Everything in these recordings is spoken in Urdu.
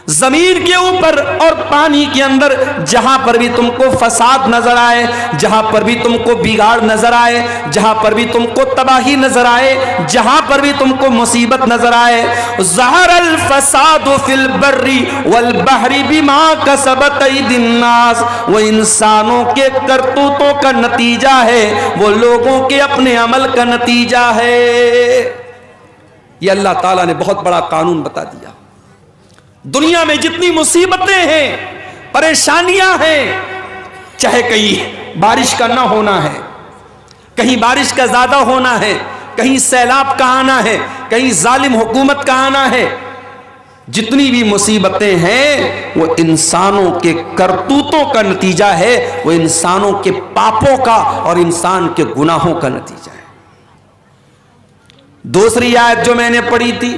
زمین کے اوپر اور پانی کے اندر جہاں پر بھی تم کو فساد نظر آئے، جہاں پر بھی تم کو بگاڑ نظر آئے، جہاں پر بھی تم کو تباہی نظر آئے، جہاں پر بھی تم کو مصیبت نظر آئے، ظہر الفساد فی البر والبحر بما کسبت ایدی الناس، وہ انسانوں کے کرتوتوں کا نتیجہ ہے، وہ لوگوں کے اپنے عمل کا نتیجہ ہے۔ یہ اللہ تعالیٰ نے بہت بڑا قانون بتا دیا۔ دنیا میں جتنی مصیبتیں ہیں، پریشانیاں ہیں، چاہے کہیں بارش کا نہ ہونا ہے، کہیں بارش کا زیادہ ہونا ہے، کہیں سیلاب کا آنا ہے، کہیں ظالم حکومت کا آنا ہے، جتنی بھی مصیبتیں ہیں وہ انسانوں کے کرتوتوں کا نتیجہ ہے، وہ انسانوں کے پاپوں کا اور انسان کے گناہوں کا نتیجہ ہے۔ دوسری آیت جو میں نے پڑھی تھی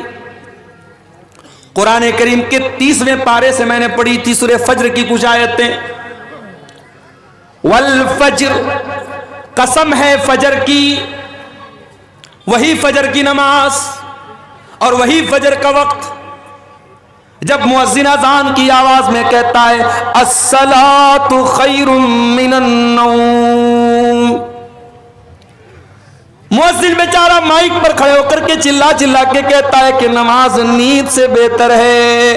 قرآن کریم کے 30ویں پارے سے میں نے پڑھی تھی، سورہ فجر کی کچھ آیتیں، والفجر، قسم ہے فجر کی، وہی فجر کی نماز اور وہی فجر کا وقت جب مؤذن اذان کی آواز میں کہتا ہے الصلاۃ خیر من النوم، مؤذن بیچارہ مائک پر کھڑے ہو کر کے چلا چلا کے کہتا ہے کہ نماز نیند سے بہتر ہے،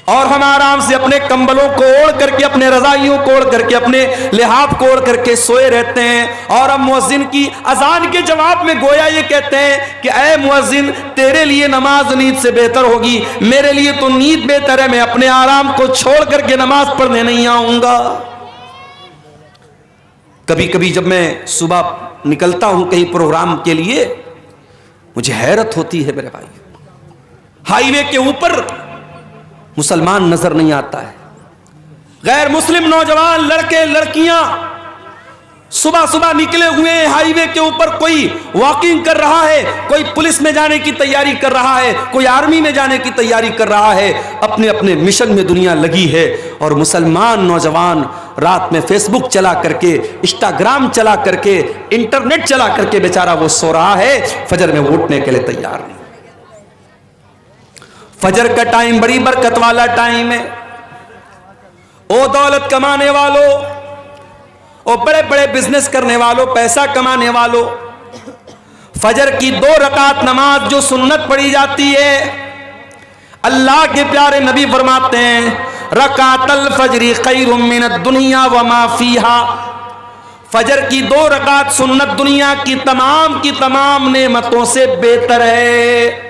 اور ہم آرام سے اپنے کمبلوں کو اوڑھ کر کے، اپنے رضائیوں کو اوڑھ کر کے، اپنے لحاف کو اوڑھ کر کے سوئے رہتے ہیں، اور ہم مؤذن کی اذان کے جواب میں گویا یہ کہتے ہیں کہ اے مؤذن تیرے لیے نماز نیند سے بہتر ہوگی، میرے لیے تو نیند بہتر ہے، میں اپنے آرام کو چھوڑ کر کے نماز پڑھنے نہیں آؤں گا۔ کبھی کبھی جب میں صبح نکلتا ہوں کہیں پروگرام کے لیے، مجھے حیرت ہوتی ہے میرے بھائی، ہائی وے کے اوپر مسلمان نظر نہیں آتا ہے، غیر مسلم نوجوان لڑکے لڑکیاں صبح صبح نکلے ہوئے ہیں ہائی وے کے اوپر، کوئی واکنگ کر رہا ہے، کوئی پولیس میں جانے کی تیاری کر رہا ہے، کوئی آرمی میں جانے کی تیاری کر رہا ہے، اپنے اپنے مشن میں دنیا لگی ہے، اور مسلمان نوجوان رات میں فیس بک چلا کر کے، انسٹاگرام چلا کر کے، انٹرنیٹ چلا کر کے بیچارہ وہ سو رہا ہے، فجر میں اٹھنے کے لیے تیار نہیں۔ فجر کا ٹائم بڑی برکت والا ٹائم ہے، او دولت کمانے والوں، او بڑے بڑے بزنس کرنے والوں، پیسہ کمانے والوں، فجر کی 2 رکعت نماز جو سنت پڑھی جاتی ہے، اللہ کے پیارے نبی فرماتے ہیں رکعت الفجر خیر من الدنیا وما فیہا، فجر کی 2 رکعت سنت دنیا کی تمام نعمتوں سے بہتر ہے۔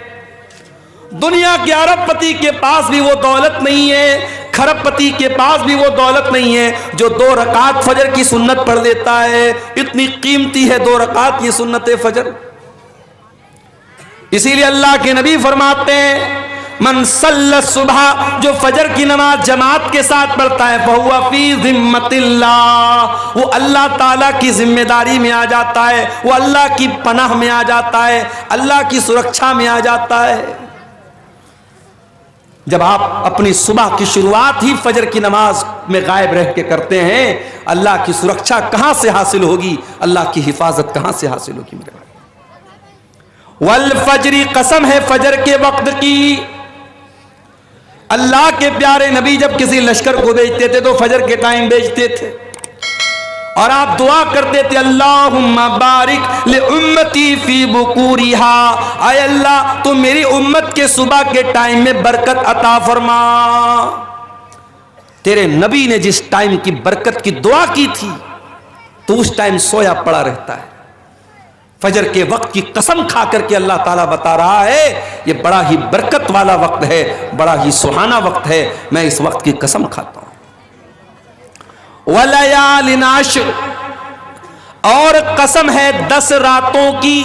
دنیا کے ارب پتی کے پاس بھی وہ دولت نہیں ہے، کھرب پتی کے پاس بھی وہ دولت نہیں ہے جو 2 رکعت فجر کی سنت پڑھ لیتا ہے، اتنی قیمتی ہے 2 رکعت یہ سنت فجر۔ اسی لیے اللہ کے نبی فرماتے ہیں من صلی الصبح، جو فجر کی نماز جماعت کے ساتھ پڑھتا ہے، فہو فی ذمۃ اللہ، وہ اللہ تعالیٰ کی ذمہ داری میں آ جاتا ہے، وہ اللہ کی پناہ میں آ جاتا ہے، اللہ کی سرکشا میں آ جاتا ہے۔ جب آپ اپنی صبح کی شروعات ہی فجر کی نماز میں غائب رہ کے کرتے ہیں، اللہ کی سرکشا کہاں سے حاصل ہوگی، اللہ کی حفاظت کہاں سے حاصل ہوگی میرے بھائی۔ والفجر، قسم ہے فجر کے وقت کی، اللہ کے پیارے نبی جب کسی لشکر کو بھیجتے تھے تو فجر کے ٹائم بھیجتے تھے، اور آپ دعا کرتے تھے اللہم بارک لامتی فی بکورہا، اے اللہ تو میری امت کے صبح کے ٹائم میں برکت عطا فرما۔ تیرے نبی نے جس ٹائم کی برکت کی دعا کی تھی تو اس ٹائم سویا پڑا رہتا ہے۔ فجر کے وقت کی قسم کھا کر کے اللہ تعالیٰ بتا رہا ہے یہ بڑا ہی برکت والا وقت ہے، بڑا ہی سہانا وقت ہے، میں اس وقت کی قسم کھاتا ہوں۔ وَلَيَالٍ عَشْرٍ، اور قسم ہے 10 راتوں کی۔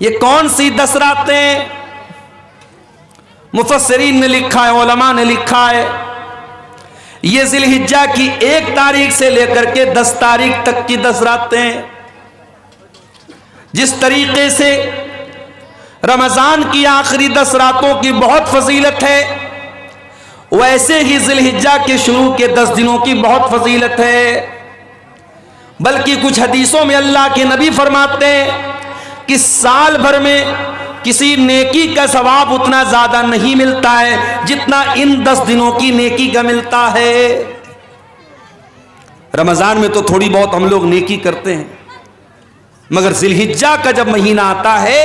یہ کون سی 10 راتیں؟ مفسرین نے لکھا ہے، علماء نے لکھا ہے، یہ ذی الحجہ کی 1 تاریخ سے لے کر کے 10 تاریخ تک کی 10 راتیں۔ جس طریقے سے رمضان کی آخری 10 راتوں کی بہت فضیلت ہے، ویسے ہی ذی الحجہ کے شروع کے 10 دنوں کی بہت فضیلت ہے۔ بلکہ کچھ حدیثوں میں اللہ کے نبی فرماتے ہیں کہ سال بھر میں کسی نیکی کا ثواب اتنا زیادہ نہیں ملتا ہے جتنا ان 10 دنوں کی نیکی کا ملتا ہے۔ رمضان میں تو تھوڑی بہت ہم لوگ نیکی کرتے ہیں، مگر ذی الحجہ کا جب مہینہ آتا ہے،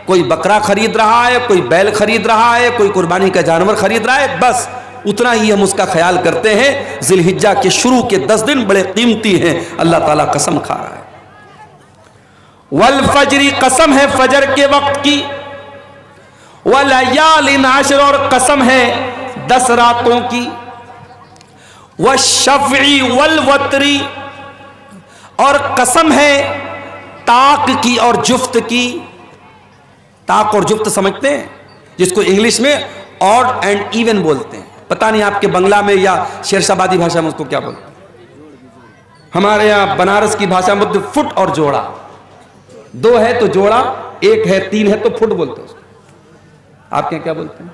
کوئی بکرا خرید رہا ہے، کوئی بیل خرید رہا ہے، کوئی قربانی کا جانور خرید رہا ہے، بس اتنا ہی ہم اس کا خیال کرتے ہیں۔ ذی الحجہ کے شروع کے 10 دن بڑے قیمتی ہیں، اللہ تعالیٰ قسم کھا رہا ہے۔ والفجر، قسم ہے فجر کے وقت کی، ولیال عشر، اور قسم ہے 10 راتوں کی، والشفع والوتر، اور قسم ہے طاق کی اور جفت کی۔ طاق اور جفت سمجھتے ہیں، جس کو انگلش میں آڈ اینڈ ایون بولتے ہیں، پتہ نہیں آپ کے بنگلہ میں یا شیرشابادی بھاشا میں اس کو کیا بولتے ہیں۔ ہمارے یہاں بنارس کی بھاشا میں فٹ اور جوڑا، 2 ہے تو جوڑا، 1 ہے 3 ہے تو فٹ بولتے ہیں اس کو۔ آپ کے کیا بولتے ہیں؟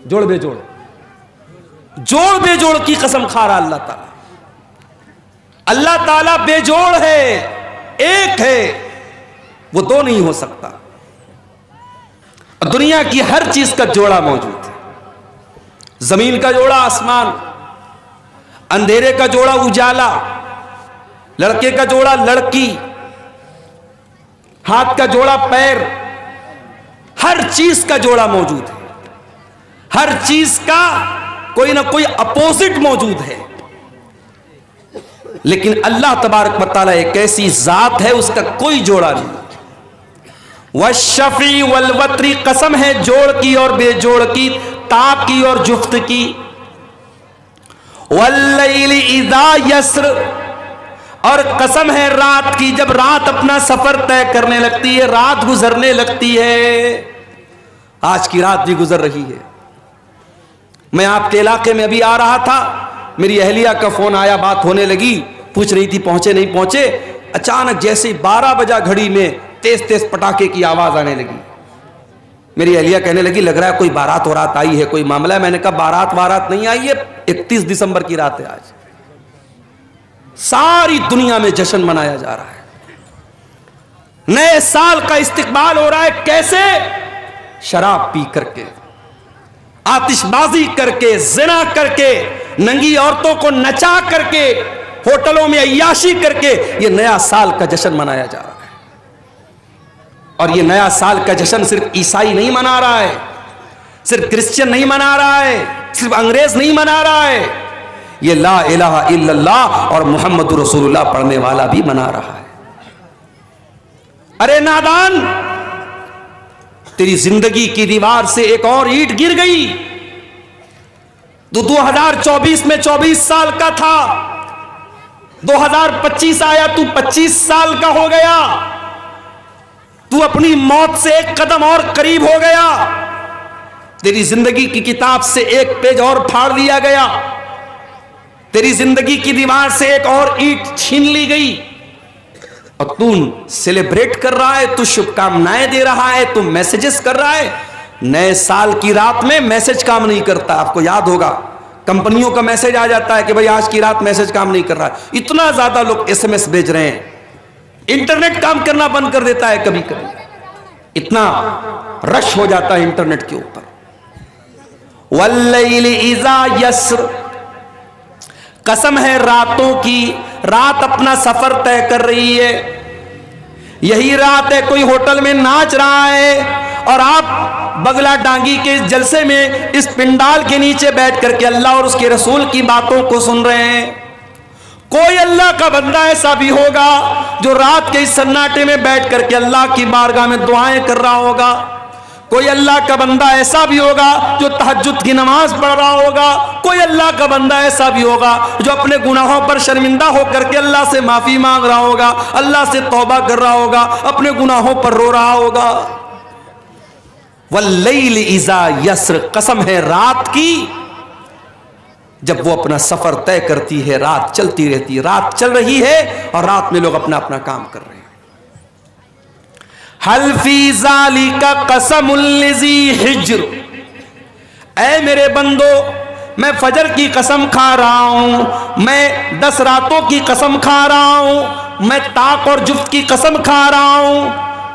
جوڑ بے جوڑ، جوڑ بے جوڑ کی قسم کھا رہا اللہ تعالیٰ۔ اللہ تعالیٰ بے جوڑ ہے، ایک ہے، وہ 2 نہیں ہو سکتا۔ دنیا کی ہر چیز کا جوڑا موجود ہے، زمین کا جوڑا آسمان، اندھیرے کا جوڑا اجالا، لڑکے کا جوڑا لڑکی، ہاتھ کا جوڑا پیر، ہر چیز کا جوڑا موجود ہے، ہر چیز کا کوئی نہ کوئی اپوزٹ موجود ہے، لیکن اللہ تبارک و تعالیٰ ایک ایسی ذات ہے اس کا کوئی جوڑا نہیں۔ والشفع والوتر، قسم ہے جوڑ کی اور بے جوڑ کی، طاق کی اور جفت کی۔ واللیل اذا یسر، اور قسم ہے رات کی، جب رات اپنا سفر طے کرنے لگتی ہے، رات گزرنے لگتی ہے۔ آج کی رات بھی گزر رہی ہے۔ میں آپ کے علاقے میں ابھی آ رہا تھا، میری اہلیہ کا فون آیا، بات ہونے لگی، پوچھ رہی تھی پہنچے نہیں پہنچے۔ اچانک جیسے 12 بجا گھڑی میں تیز تیز پٹاخے کی آواز آنے لگی۔ میری اہلیہ کہنے لگی لگ رہا ہے کوئی بارات وارات آئی ہے، کوئی معاملہ ہے۔ میں نے کہا بارات وارات نہیں آئی ہے، 31 دسمبر کی رات ہے آج، ساری دنیا میں جشن منایا جا رہا ہے، نئے سال کا استقبال ہو رہا ہے۔ کیسے؟ شراب پی کر کے، آتش بازی کر کے، زنا کر کے، ننگی عورتوں کو نچا کر کے، ہوٹلوں میں عیاشی کر کے، یہ نیا سال کا جشن منایا جا رہا ہے۔ اور یہ نیا سال کا جشن صرف عیسائی نہیں منا رہا ہے، صرف کرسچن نہیں منا رہا ہے، صرف انگریز نہیں منا رہا ہے، یہ لا الہ الا اللہ اور محمد رسول اللہ پڑھنے والا بھی منا رہا ہے۔ ارے نادان، تیری زندگی کی دیوار سے ایک اور اینٹ گر گئی۔ تو 2024 میں 24 سال کا تھا، 2025 آیا تو 25 سال کا ہو گیا، تو اپنی موت سے ایک قدم اور قریب ہو گیا، تیری زندگی کی کتاب سے ایک پیج اور پھاڑ دیا گیا، تیری زندگی کی دیوار سے ایک اور اینٹ چھین لی گئی، اور تو سیلیبریٹ کر رہا ہے، تو شبھ کامنائیں دے رہا ہے، تو میسیجز کر رہا ہے۔ نئے سال کی رات میں میسیج کام نہیں کرتا، آپ کو یاد ہوگا کمپنیوں کا میسیج آ جاتا ہے کہ بھئی آج کی رات میسیج کام نہیں کر رہا ہے۔ اتنا زیادہ لوگ SMS بھیج رہے ہیں، انٹرنیٹ کام کرنا بند کر دیتا ہے کبھی کبھی، اتنا رش ہو جاتا ہے انٹرنیٹ کے اوپر۔ واللیل اذا یسر، قسم ہے راتوں کی، رات اپنا سفر طے کر رہی ہے۔ یہی رات ہے کوئی ہوٹل میں ناچ رہا ہے اور آپ بگلا ڈانگی کے جلسے میں اس پنڈال کے نیچے بیٹھ کر کے اللہ اور اس کے رسول کی باتوں کو سن رہے ہیں۔ کوئی اللہ کا بندہ ایسا بھی ہوگا جو رات کے اس سناٹے میں بیٹھ کر کے اللہ کی بارگاہ میں دعائیں کر رہا ہوگا۔ کوئی اللہ کا بندہ ایسا بھی ہوگا جو تہجد کی نماز پڑھ رہا ہوگا۔ کوئی اللہ کا بندہ ایسا بھی ہوگا جو اپنے گناہوں پر شرمندہ ہو کر کے اللہ سے معافی مانگ رہا ہوگا، اللہ سے توبہ کر رہا ہوگا، اپنے گناہوں پر رو رہا ہوگا۔ واللیل اذا یسر، قسم ہے رات کی جب وہ اپنا سفر طے کرتی ہے، رات چلتی رہتی ہے، رات چل رہی ہے اور رات میں لوگ اپنا اپنا کام کر رہے ہیں۔ حل فی ذالک قسم لذی حجر، اے میرے بندو میں فجر کی قسم کھا رہا ہوں، میں 10 راتوں کی قسم کھا رہا ہوں، میں طاق اور جفت کی قسم کھا رہا ہوں،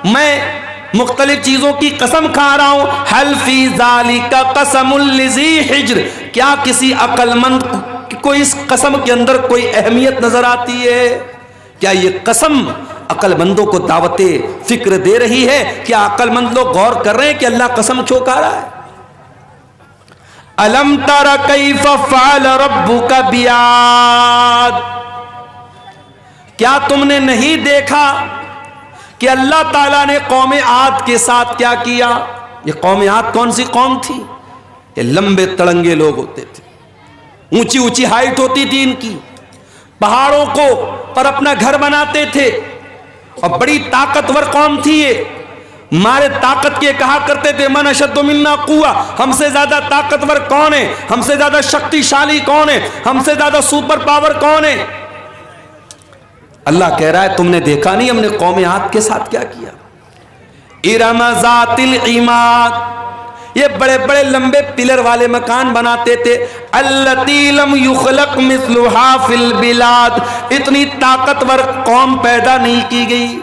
میں مختلف چیزوں کی قسم کھا رہا ہوں. حل فی ذالک قسم لذی حجر, کیا کسی عقل مند کو اس قسم کے اندر کوئی اہمیت نظر آتی ہے؟ کیا یہ قسم عقل مندوں کو دعوت فکر دے رہی ہے؟ کیا عقل مند لوگ غور کر رہے ہیں کہ اللہ قسم کھا رہا ہے؟ الم تر کیف فعل ربک بعاد, کیا تم نے نہیں دیکھا کہ اللہ تعالیٰ نے قوم عاد کے ساتھ کیا کیا؟ یہ قوم عاد کون سی قوم تھی؟ یہ لمبے تڑنگے لوگ ہوتے تھے, اونچی اونچی ہائٹ ہوتی تھی ان کی, پہاڑوں کو پر اپنا گھر بناتے تھے, اور بڑی طاقتور قوم تھی یہ. مارے طاقت کے کہا کرتے تھے من اشد منا قوہ, ہم سے زیادہ طاقتور کون ہے, ہم سے زیادہ شکتی شالی کون ہے, ہم سے زیادہ سپر پاور کون ہے؟ اللہ کہہ رہا ہے تم نے دیکھا نہیں ہم نے قوم عاد کے ساتھ کیا کیا؟ ارم ذات العماد, یہ بڑے بڑے لمبے پلر والے مکان بناتے تھے. التی لم یخلق مثلها فی البلاد, اتنی طاقتور قوم پیدا نہیں کی گئی.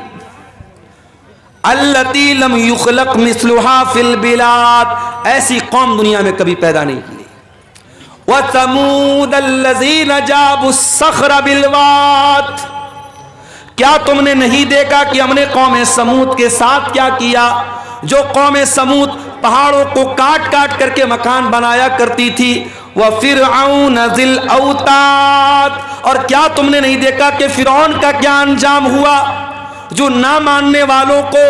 التی لم یخلق مثلها فی البلاد, ایسی قوم دنیا میں کبھی پیدا نہیں کی گئی. وثمود الذین جابوا الصخر بالواد, کیا تم نے نہیں دیکھا کہ ہم نے قوم سمود کے ساتھ کیا کیا؟ جو قوم سمود پہاڑوں کو کاٹ کاٹ کر کے مکان بنایا کرتی تھی. وفرعون ذی الاوتاد, اور کیا تم نے نہیں دیکھا کہ فرعون کا کیا انجام ہوا؟ جو نہ ماننے والوں کو,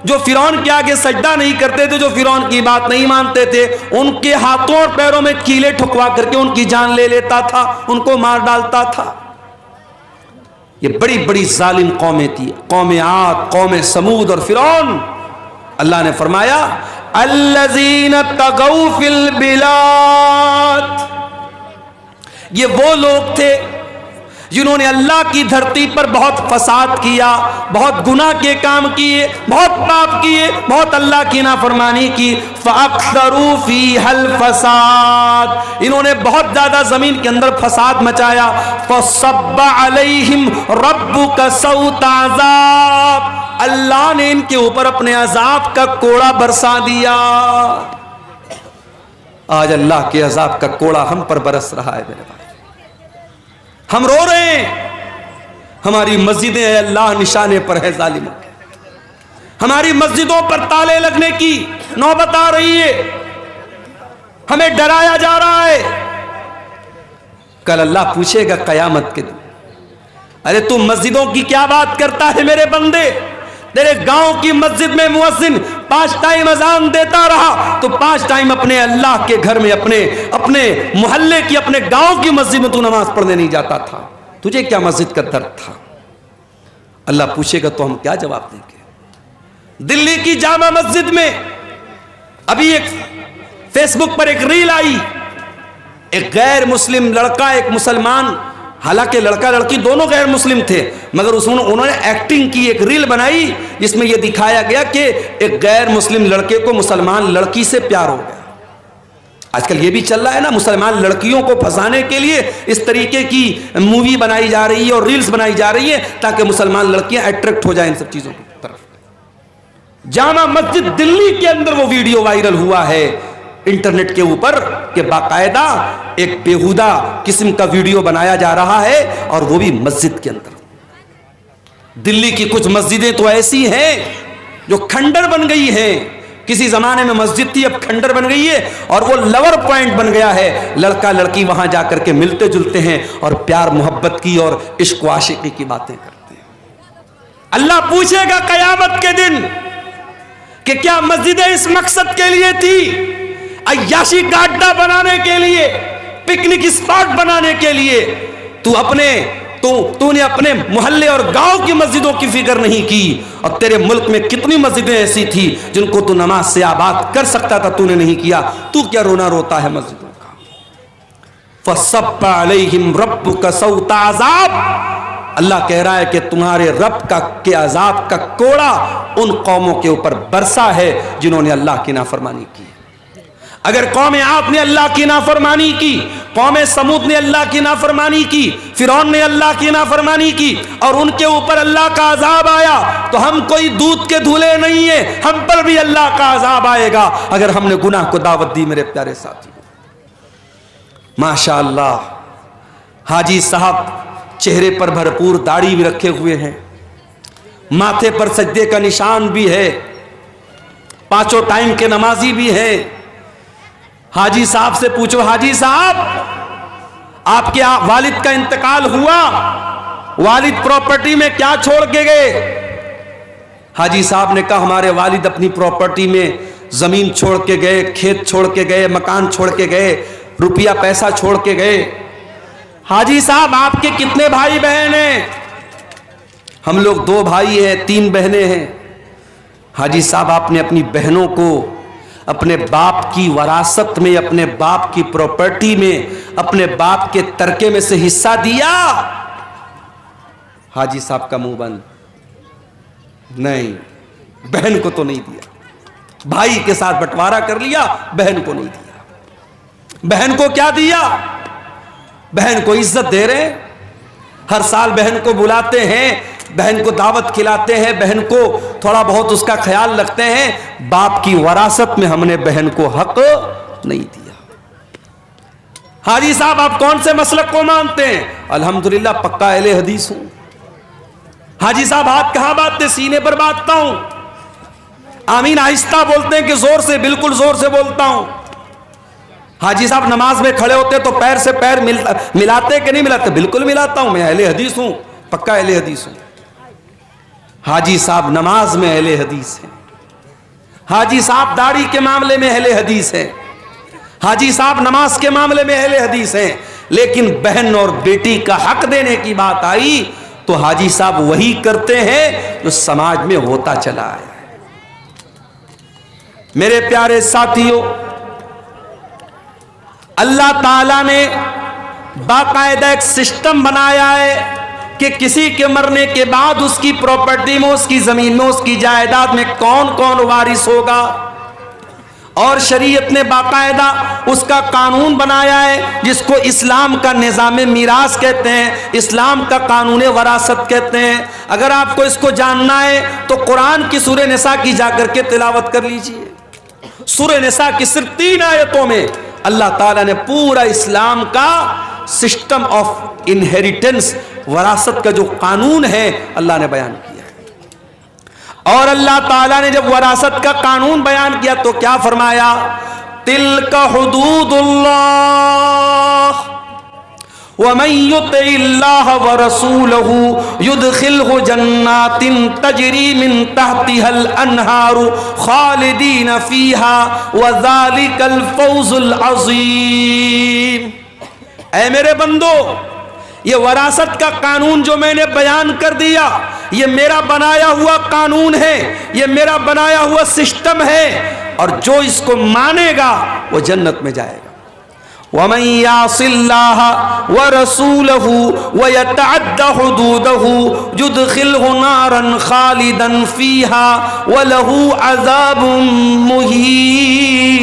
جو فرعون کے آگے سجدہ نہیں کرتے تھے, جو فرعون کی بات نہیں مانتے تھے, ان کے ہاتھوں اور پیروں میں کیلے ٹھکوا کر کے ان کی جان لے لیتا تھا, ان کو مار ڈالتا تھا. یہ بڑی بڑی ظالم قومیں تھی, قوم عاد, قوم سمود اور فرعون. اللہ نے فرمایا الذین طغوا فی البلاد, یہ وہ لوگ تھے جنہوں نے اللہ کی دھرتی پر بہت فساد کیا, بہت گناہ کے کام کیے, بہت پاپ کیے, بہت اللہ کی نافرمانی کی. فَأَكْثَرُوا فِيهَا الْفَسَادِ, انہوں نے بہت زیادہ زمین کے اندر فساد مچایا. فَصَبَّ عَلَيْهِمْ رَبُّكَ سَوْطَ عَذَابٍ, اللہ نے ان کے اوپر اپنے عذاب کا کوڑا برسا دیا. آج اللہ کے عذاب کا کوڑا ہم پر برس رہا ہے میرے بھائی, ہم رو رہے ہیں. ہماری مسجدیں اے اللہ نشانے پر ہے ظالموں, ہماری مسجدوں پر تالے لگنے کی نوبت آ رہی ہے, ہمیں ڈرایا جا رہا ہے. کل اللہ پوچھے گا قیامت کے دن, ارے تو مسجدوں کی کیا بات کرتا ہے میرے بندے؟ تیرے گاؤں کی مسجد میں مؤذن 5 ٹائم اذان دیتا رہا, تو 5 ٹائم اپنے اللہ کے گھر میں, اپنے محلے کی, اپنے گاؤں کی مسجد میں تو نماز پڑھنے نہیں جاتا تھا. تجھے کیا مسجد کا درد تھا؟ اللہ پوچھے گا تو ہم کیا جواب دیں گے؟ دلی کی جامع مسجد میں ابھی ایک فیس بک پر ایک ریل آئی, ایک غیر مسلم لڑکا ایک مسلمان, حالانکہ لڑکا لڑکی دونوں غیر مسلم تھے, مگر انہوں نے ایکٹنگ کی, ایک ریل بنائی جس میں یہ دکھایا گیا کہ ایک غیر مسلم لڑکے کو مسلمان لڑکی سے پیار ہو گیا. آج کل یہ بھی چل رہا ہے نا, مسلمان لڑکیوں کو پھنسانے کے لیے اس طریقے کی مووی بنائی جا رہی ہے اور ریلز بنائی جا رہی ہے تاکہ مسلمان لڑکیاں اٹریکٹ ہو جائیں ان سب چیزوں کی طرف. جامع مسجد دلی کے اندر وہ ویڈیو وائرل ہوا ہے انٹرنیٹ کے اوپر کہ باقاعدہ ایک بیہودہ قسم کا ویڈیو بنایا جا رہا ہے, اور وہ بھی مسجد کے اندر. دلی کی کچھ مسجدیں تو ایسی ہیں جو کھنڈر بن گئی ہیں. کسی زمانے میں مسجد تھی, اب کھنڈر بن گئی ہے, اور وہ لور پوائنٹ بن گیا ہے. لڑکا لڑکی وہاں جا کر کے ملتے جلتے ہیں اور پیار محبت کی اور عشق و عاشقی کی باتیں کرتے ہیں. اللہ پوچھے گا قیامت کے دن کہ کیا مسجدیں اس مقصد کے لیے تھی, عیاشی کا اڈا بنانے کے لیے, پکنک اسپاٹ بنانے کے لیے؟ تو نے اپنے محلے اور گاؤں کی مسجدوں کی فکر نہیں کی, اور تیرے ملک میں کتنی مسجدیں ایسی تھی جن کو تو نماز سے آباد کر سکتا تھا, تو نے نہیں کیا. تو کیا رونا روتا ہے مسجدوں کا؟ فَصَبَّ عَلَيْهِمْ رَبُّكَ سَوْطَ عَذَابٍ, اللہ کہہ رہا ہے کہ تمہارے رب کے عذاب کا کوڑا ان قوموں کے اوپر برسا ہے جنہوں نے اللہ کی نافرمانی کی. اگر قوم عاد نے اللہ کی نافرمانی کی، قوم سمود نے اللہ کی نافرمانی کی، فرعون نے اللہ کی نافرمانی کی اور ان کے اوپر اللہ کا عذاب آیا، تو ہم کوئی دودھ کے دھولے نہیں ہیں، ہم پر بھی اللہ کا عذاب آئے گا اگر ہم نے گناہ کو دعوت دی۔ میرے پیارے ساتھی، ماشاء اللہ حاجی صاحب چہرے پر بھرپور داڑھی بھی رکھے ہوئے ہیں، ماتھے پر سجدے کا نشان بھی ہے، پانچوں ٹائم کے نمازی بھی ہیں۔ حاجی صاحب سے پوچھو، حاجی صاحب آپ کے والد کا انتقال ہوا، والد پراپرٹی میں کیا چھوڑ کے گئے؟ حاجی صاحب نے کہا ہمارے والد اپنی پراپرٹی میں زمین چھوڑ کے گئے، کھیت چھوڑ کے گئے، مکان چھوڑ کے گئے، روپیہ پیسہ چھوڑ کے گئے۔ حاجی صاحب آپ کے کتنے بھائی بہن ہیں؟ ہم لوگ 2 بھائی ہیں، 3 بہنیں ہیں۔ حاجی صاحب آپ نے اپنی بہنوں کو اپنے باپ کی وراثت میں، اپنے باپ کی پراپرٹی میں، اپنے باپ کے ترکے میں سے حصہ دیا؟ حاجی صاحب کا منہ بند، نہیں، بہن کو تو نہیں دیا، بھائی کے ساتھ بٹوارا کر لیا، بہن کو نہیں دیا۔ بہن کو کیا دیا؟ بہن کو عزت دے رہے ہیں، ہر سال بہن کو بلاتے ہیں، بہن کو دعوت کھلاتے ہیں، بہن کو تھوڑا بہت اس کا خیال رکھتے ہیں۔ باپ کی وراثت میں ہم نے بہن کو حق نہیں دیا۔ حاجی صاحب آپ کون سے مسلک کو مانتے ہیں؟ الحمدللہ پکا اہل حدیث ہوں۔ حاجی صاحب ہاتھ کہاں باندھتے؟ سینے پر باندھتا ہوں۔ آمین آہستہ بولتے ہیں کہ زور سے؟ بالکل زور سے بولتا ہوں۔ حاجی صاحب نماز میں کھڑے ہوتے تو پیر سے پیر ملاتے کہ نہیں ملاتے؟ بالکل ملاتا ہوں، میں اہل حدیث ہوں، پکا اہل حدیث ہوں۔ حاجی صاحب نماز میں اہل حدیث ہیں، حاجی صاحب داڑھی کے معاملے میں اہل حدیث ہیں، حاجی صاحب نماز کے معاملے میں اہل حدیث ہیں، لیکن بہن اور بیٹی کا حق دینے کی بات آئی تو حاجی صاحب وہی کرتے ہیں جو سماج میں ہوتا چلا آیا ہے۔ میرے پیارے ساتھیوں، اللہ تعالیٰ نے باقاعدہ ایک سسٹم بنایا ہے کہ کسی کے مرنے کے بعد اس کی پراپرٹی میں، اس کی زمین میں، اس کی جائیداد میں کون کون وارث ہوگا، اور شریعت نے باقاعدہ اس کا قانون بنایا ہے جس کو اسلام کا نظام میراث کہتے ہیں، اسلام کا قانون وراثت کہتے ہیں۔ اگر آپ کو اس کو جاننا ہے تو قرآن کی سورہ نساء کی جا کر کے تلاوت کر لیجئے۔ سورہ نساء کی صرف 3 آیتوں میں اللہ تعالیٰ نے پورا اسلام کا سسٹم آف انہیریٹنس، وراثت کا جو قانون ہے اللہ نے بیان کیا ہے۔ اور اللہ تعالیٰ نے جب وراثت کا قانون بیان کیا تو کیا فرمایا؟ تلک حدود اللہ ومن یطع اللہ ورسولہ یدخلہ جنات تجری من تحتها الانہار خالدین فیہا وذالک الفوز العظیم۔ اے میرے بندو، یہ وراثت کا قانون جو میں نے بیان کر دیا، یہ میرا بنایا ہوا قانون ہے، یہ میرا بنایا ہوا سسٹم ہے، اور جو اس کو مانے گا وہ جنت میں جائے گا۔ وَمَن يَعْصِ اللَّهَ وَرَسُولَهُ وَيَتَعَدَّ حُدُودَهُ يُدْخِلْهُ نَارًا خَالِدًا فِيهَا وَلَهُ عَذَابٌ مُهِينٌ۔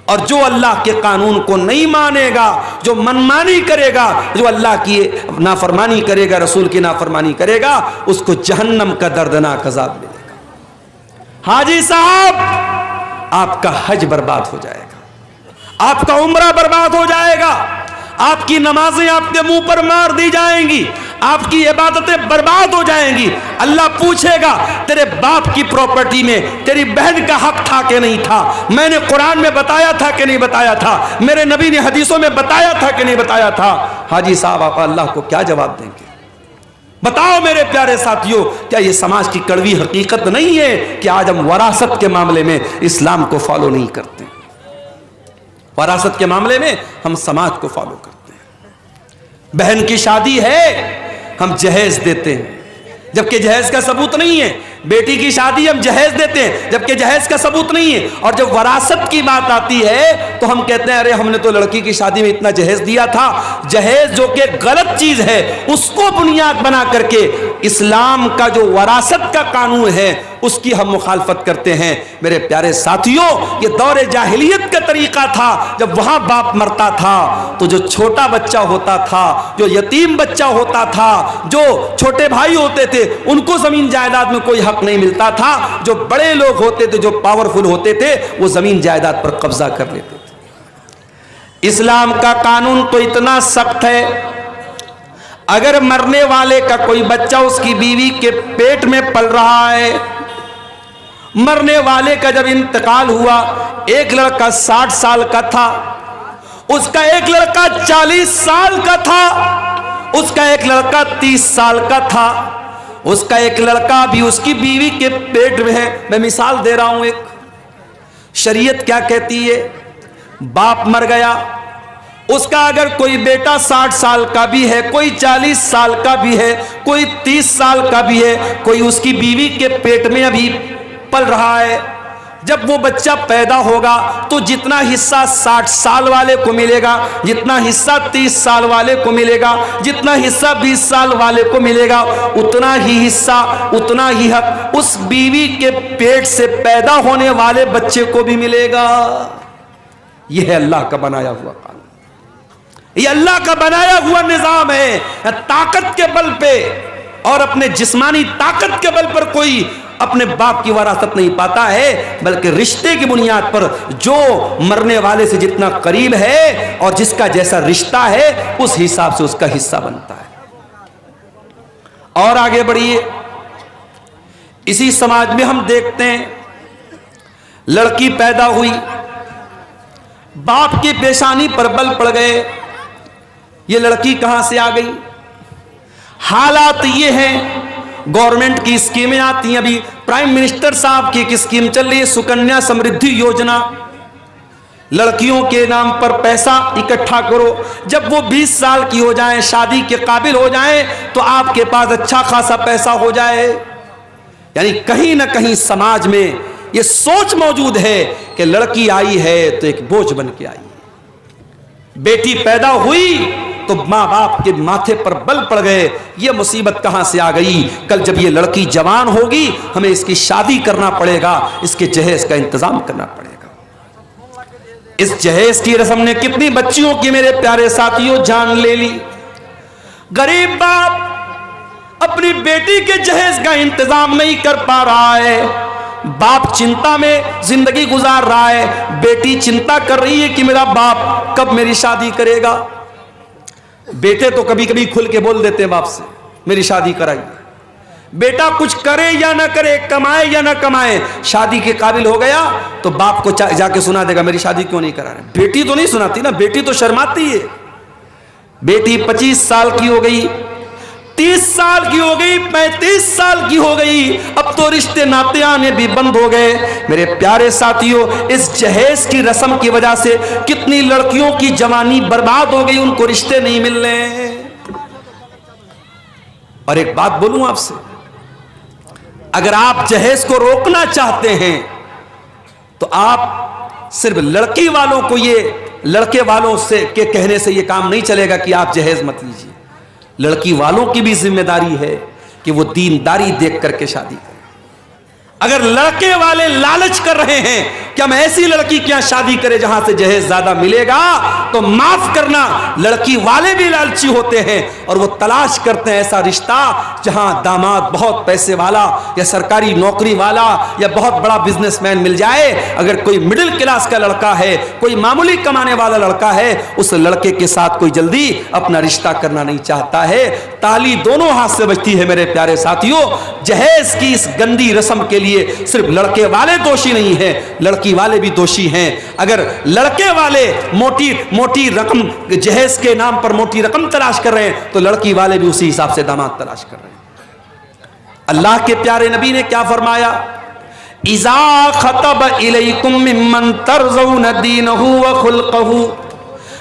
اور جو اللہ کے قانون کو نہیں مانے گا، جو منمانی کرے گا، جو اللہ کی نافرمانی کرے گا، رسول کی نافرمانی کرے گا، اس کو جہنم کا دردناک عذاب ملے گا۔ حاجی صاحب آپ کا حج برباد ہو جائے گا، آپ کا عمرہ برباد ہو جائے گا، آپ کی نمازیں آپ کے منہ پر مار دی جائیں گی، آپ کی عبادتیں برباد ہو جائیں گی۔ اللہ پوچھے گا تیرے باپ کی پراپرٹی میں تیری بہن کا حق تھا کہ نہیں تھا؟ میں نے قرآن میں بتایا تھا کہ نہیں بتایا تھا؟ میرے نبی نے حدیثوں میں بتایا تھا کہ نہیں بتایا تھا؟ حاجی صاحب آپ اللہ کو کیا جواب دیں گے؟ بتاؤ میرے پیارے ساتھیوں، کیا یہ سماج کی کڑوی حقیقت نہیں ہے کہ آج ہم وراثت کے معاملے میں اسلام کو فالو نہیں کرتے؟ وراثت کے معاملے میں ہم سماج کو فالو کرتے ہیں۔ بہن کی شادی ہے، ہم جہیز دیتے ہیں جبکہ جہیز کا ثبوت نہیں ہے۔ بیٹی کی شادی ہم جہیز دیتے ہیں جبکہ جہیز کا ثبوت نہیں ہے، اور جب وراثت کی بات آتی ہے تو ہم کہتے ہیں ارے ہم نے تو لڑکی کی شادی میں اتنا جہیز دیا تھا۔ جہیز جو کہ غلط چیز ہے، اس کو بنیاد بنا کر کے اسلام کا جو وراثت کا قانون ہے اس کی ہم مخالفت کرتے ہیں۔ میرے پیارے ساتھیوں، یہ دور جاہلیت کا طریقہ تھا، جب وہاں باپ مرتا تھا تو جو چھوٹا بچہ ہوتا تھا، جو یتیم بچہ ہوتا تھا، جو چھوٹے بھائی ہوتے تھے، ان کو زمین جائیداد میں کوئی حق نہیں ملتا تھا۔ جو بڑے لوگ ہوتے تھے، جو پاورفل ہوتے تھے، وہ زمین جائیداد پر قبضہ کر لیتے تھے۔ اسلام کا قانون تو اتنا سخت ہے، اگر مرنے والے کا کوئی بچہ اس کی بیوی کے پیٹ میں پل رہا ہے، مرنے والے کا جب انتقال ہوا، ایک لڑکا 60 سال کا تھا، اس کا ایک لڑکا 40 سال کا تھا، اس کا ایک لڑکا 30 سال کا تھا، اس کا ایک لڑکا بھی اس کی بیوی کے پیٹ میں ہے۔ میں مثال دے رہا ہوں ایک، شریعت کیا کہتی ہے؟ باپ مر گیا، اس کا اگر کوئی بیٹا 60 سال کا بھی ہے، کوئی 40 سال کا بھی ہے، کوئی 30 سال کا بھی ہے، کوئی اس کی بیوی کے پیٹ میں ابھی پل رہا ہے، جب وہ بچہ پیدا ہوگا تو جتنا حصہ 60 سال والے کو ملے گا، جتنا حصہ 30 سال والے کو ملے گا، جتنا حصہ 20 سال والے کو ملے گا، اتنا ہی حصہ، اتنا ہی حق اس بیوی کے پیٹ سے پیدا ہونے والے بچے کو بھی ملے گا۔ یہ ہے اللہ کا بنایا ہوا قانون، یہ اللہ کا بنایا ہوا نظام ہے۔ طاقت کے بل پہ اور اپنے جسمانی طاقت کے بل پر کوئی اپنے باپ کی وراثت نہیں پاتا ہے، بلکہ رشتے کی بنیاد پر جو مرنے والے سے جتنا قریب ہے اور جس کا جیسا رشتہ ہے اس حساب سے اس کا حصہ بنتا ہے۔ اور آگے بڑھیے، اسی سماج میں ہم دیکھتے ہیں، لڑکی پیدا ہوئی، باپ کی پیشانی پر بل پڑ گئے، یہ لڑکی کہاں سے آ گئی؟ حالات یہ ہیں، گورنمنٹ کی اسکیمیں آتی ہیں، ابھی پرائم منسٹر صاحب کی ایک اسکیم چل رہی ہے، سکنیا سمردھی یوجنا، لڑکیوں کے نام پر پیسہ اکٹھا کرو، جب وہ 20 سال کی ہو جائیں، شادی کے قابل ہو جائیں تو آپ کے پاس اچھا خاصا پیسہ ہو جائے۔ یعنی کہیں نہ کہیں سماج میں یہ سوچ موجود ہے کہ لڑکی آئی ہے تو ایک بوجھ بن کے آئی ہے، بیٹی پیدا ہوئی تو ماں باپ کے ماتھے پر بل پڑ گئے، یہ مصیبت کہاں سے آ گئی؟ کل جب یہ لڑکی جوان ہوگی ہمیں اس کی شادی کرنا پڑے گا، اس کے جہیز کا انتظام کرنا پڑے گا۔ اس جہیز کی رسم نے کتنی بچیوں کی میرے پیارے ساتھیوں جان لے لی۔ غریب باپ اپنی بیٹی کے جہیز کا انتظام نہیں کر پا رہا ہے، باپ چنتا میں زندگی گزار رہا ہے، بیٹی چنتا کر رہی ہے کہ میرا باپ کب میری شادی کرے گا۔ بیٹے تو کبھی کبھی کھل کے بول دیتے ہیں باپ سے، میری شادی کرائیے۔ بیٹا کچھ کرے یا نہ کرے، کمائے یا نہ کمائے، شادی کے قابل ہو گیا تو باپ کو جا کے سنا دے گا میری شادی کیوں نہیں کرا رہے۔ بیٹی تو نہیں سناتی نا، بیٹی تو شرماتی ہے۔ بیٹی 25 سال کی ہو گئی، 30 سال کی ہو گئی، 35 سال کی ہو گئی، اب تو رشتے ناتے آنے بھی بند ہو گئے۔ میرے پیارے ساتھیوں، اس جہیز کی رسم کی وجہ سے کتنی لڑکیوں کی جوانی برباد ہو گئی، ان کو رشتے نہیں مل رہے ہیں۔ اور ایک بات بولوں آپ سے، اگر آپ جہیز کو روکنا چاہتے ہیں تو آپ صرف لڑکی والوں کو، یہ لڑکے والوں سے کے کہنے سے یہ کام نہیں چلے گا کہ آپ جہیز مت لیجیے۔ لڑکی والوں کی بھی ذمہ داری ہے کہ وہ دینداری دیکھ کر کے شادی کریں۔ اگر لڑکے والے لالچ کر رہے ہیں کہ ہم ایسی لڑکی کیا شادی کریں جہاں سے جہیز زیادہ ملے گا، تو معاف کرنا، لڑکی والے بھی لالچی ہوتے ہیں اور وہ تلاش کرتے ہیں ایسا رشتہ جہاں داماد بہت پیسے والا یا سرکاری نوکری والا یا بہت بڑا بزنس مین مل جائے۔ اگر کوئی مڈل کلاس کا لڑکا ہے، کوئی معمولی کمانے والا لڑکا ہے، اس لڑکے کے ساتھ کوئی جلدی اپنا رشتہ کرنا نہیں چاہتا ہے۔ تالی دونوں ہاتھ سے بجتی ہے میرے پیارے ساتھیوں۔ جہیز کی اس گندی رسم کے لیے صرف لڑکے والے دوشی نہیں ہیں، لڑکی والے بھی دوشی ہیں۔ اگر لڑکے والے موٹی رقم جہیز کے نام پر موٹی رقم تلاش کر رہے ہیں تو لڑکی والے بھی اسی حساب سے داماد تلاش کر رہے ہیں۔ اللہ کے پیارے نبی نے کیا فرمایا؟ اذا خطب الیکم ممن ترضون دینہ وخلقہ،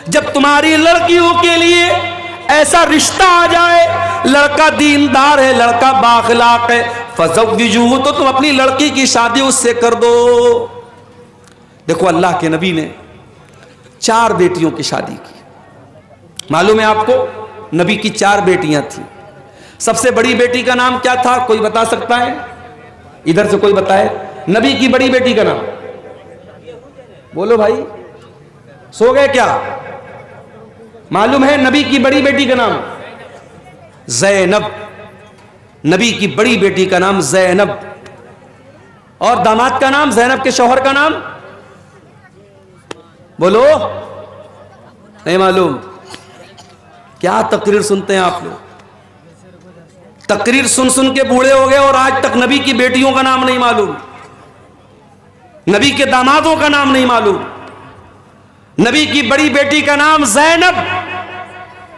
جب تمہاری لڑکیوں کے لیے ایسا رشتہ آ جائے، لڑکا دیندار ہے، لڑکا بااخلاق ہے، فزوجوہ، تو تم اپنی لڑکی کی شادی اس سے کر دو۔ دیکھو اللہ کے نبی نے 4 بیٹیوں کی شادی کی۔ معلوم ہے آپ کو، نبی کی 4 بیٹیاں تھیں، سب سے بڑی بیٹی کا نام کیا تھا؟ کوئی بتا سکتا ہے؟ ادھر سے کوئی بتائے نبی کی بڑی بیٹی کا نام؟ بولو بھائی، سو گئے کیا؟ معلوم ہے نبی کی بڑی بیٹی کا نام زینب. نبی کی بڑی بیٹی کا نام زینب. اور داماد کا نام؟ زینب کے شوہر کا نام بولو. نہیں معلوم؟ کیا تقریر سنتے ہیں آپ لوگ؟ تقریر سن سن کے بوڑھے ہو گئے اور آج تک نبی کی بیٹیوں کا نام نہیں معلوم، نبی کے دامادوں کا نام نہیں معلوم. نبی کی بڑی بیٹی کا نام زینب،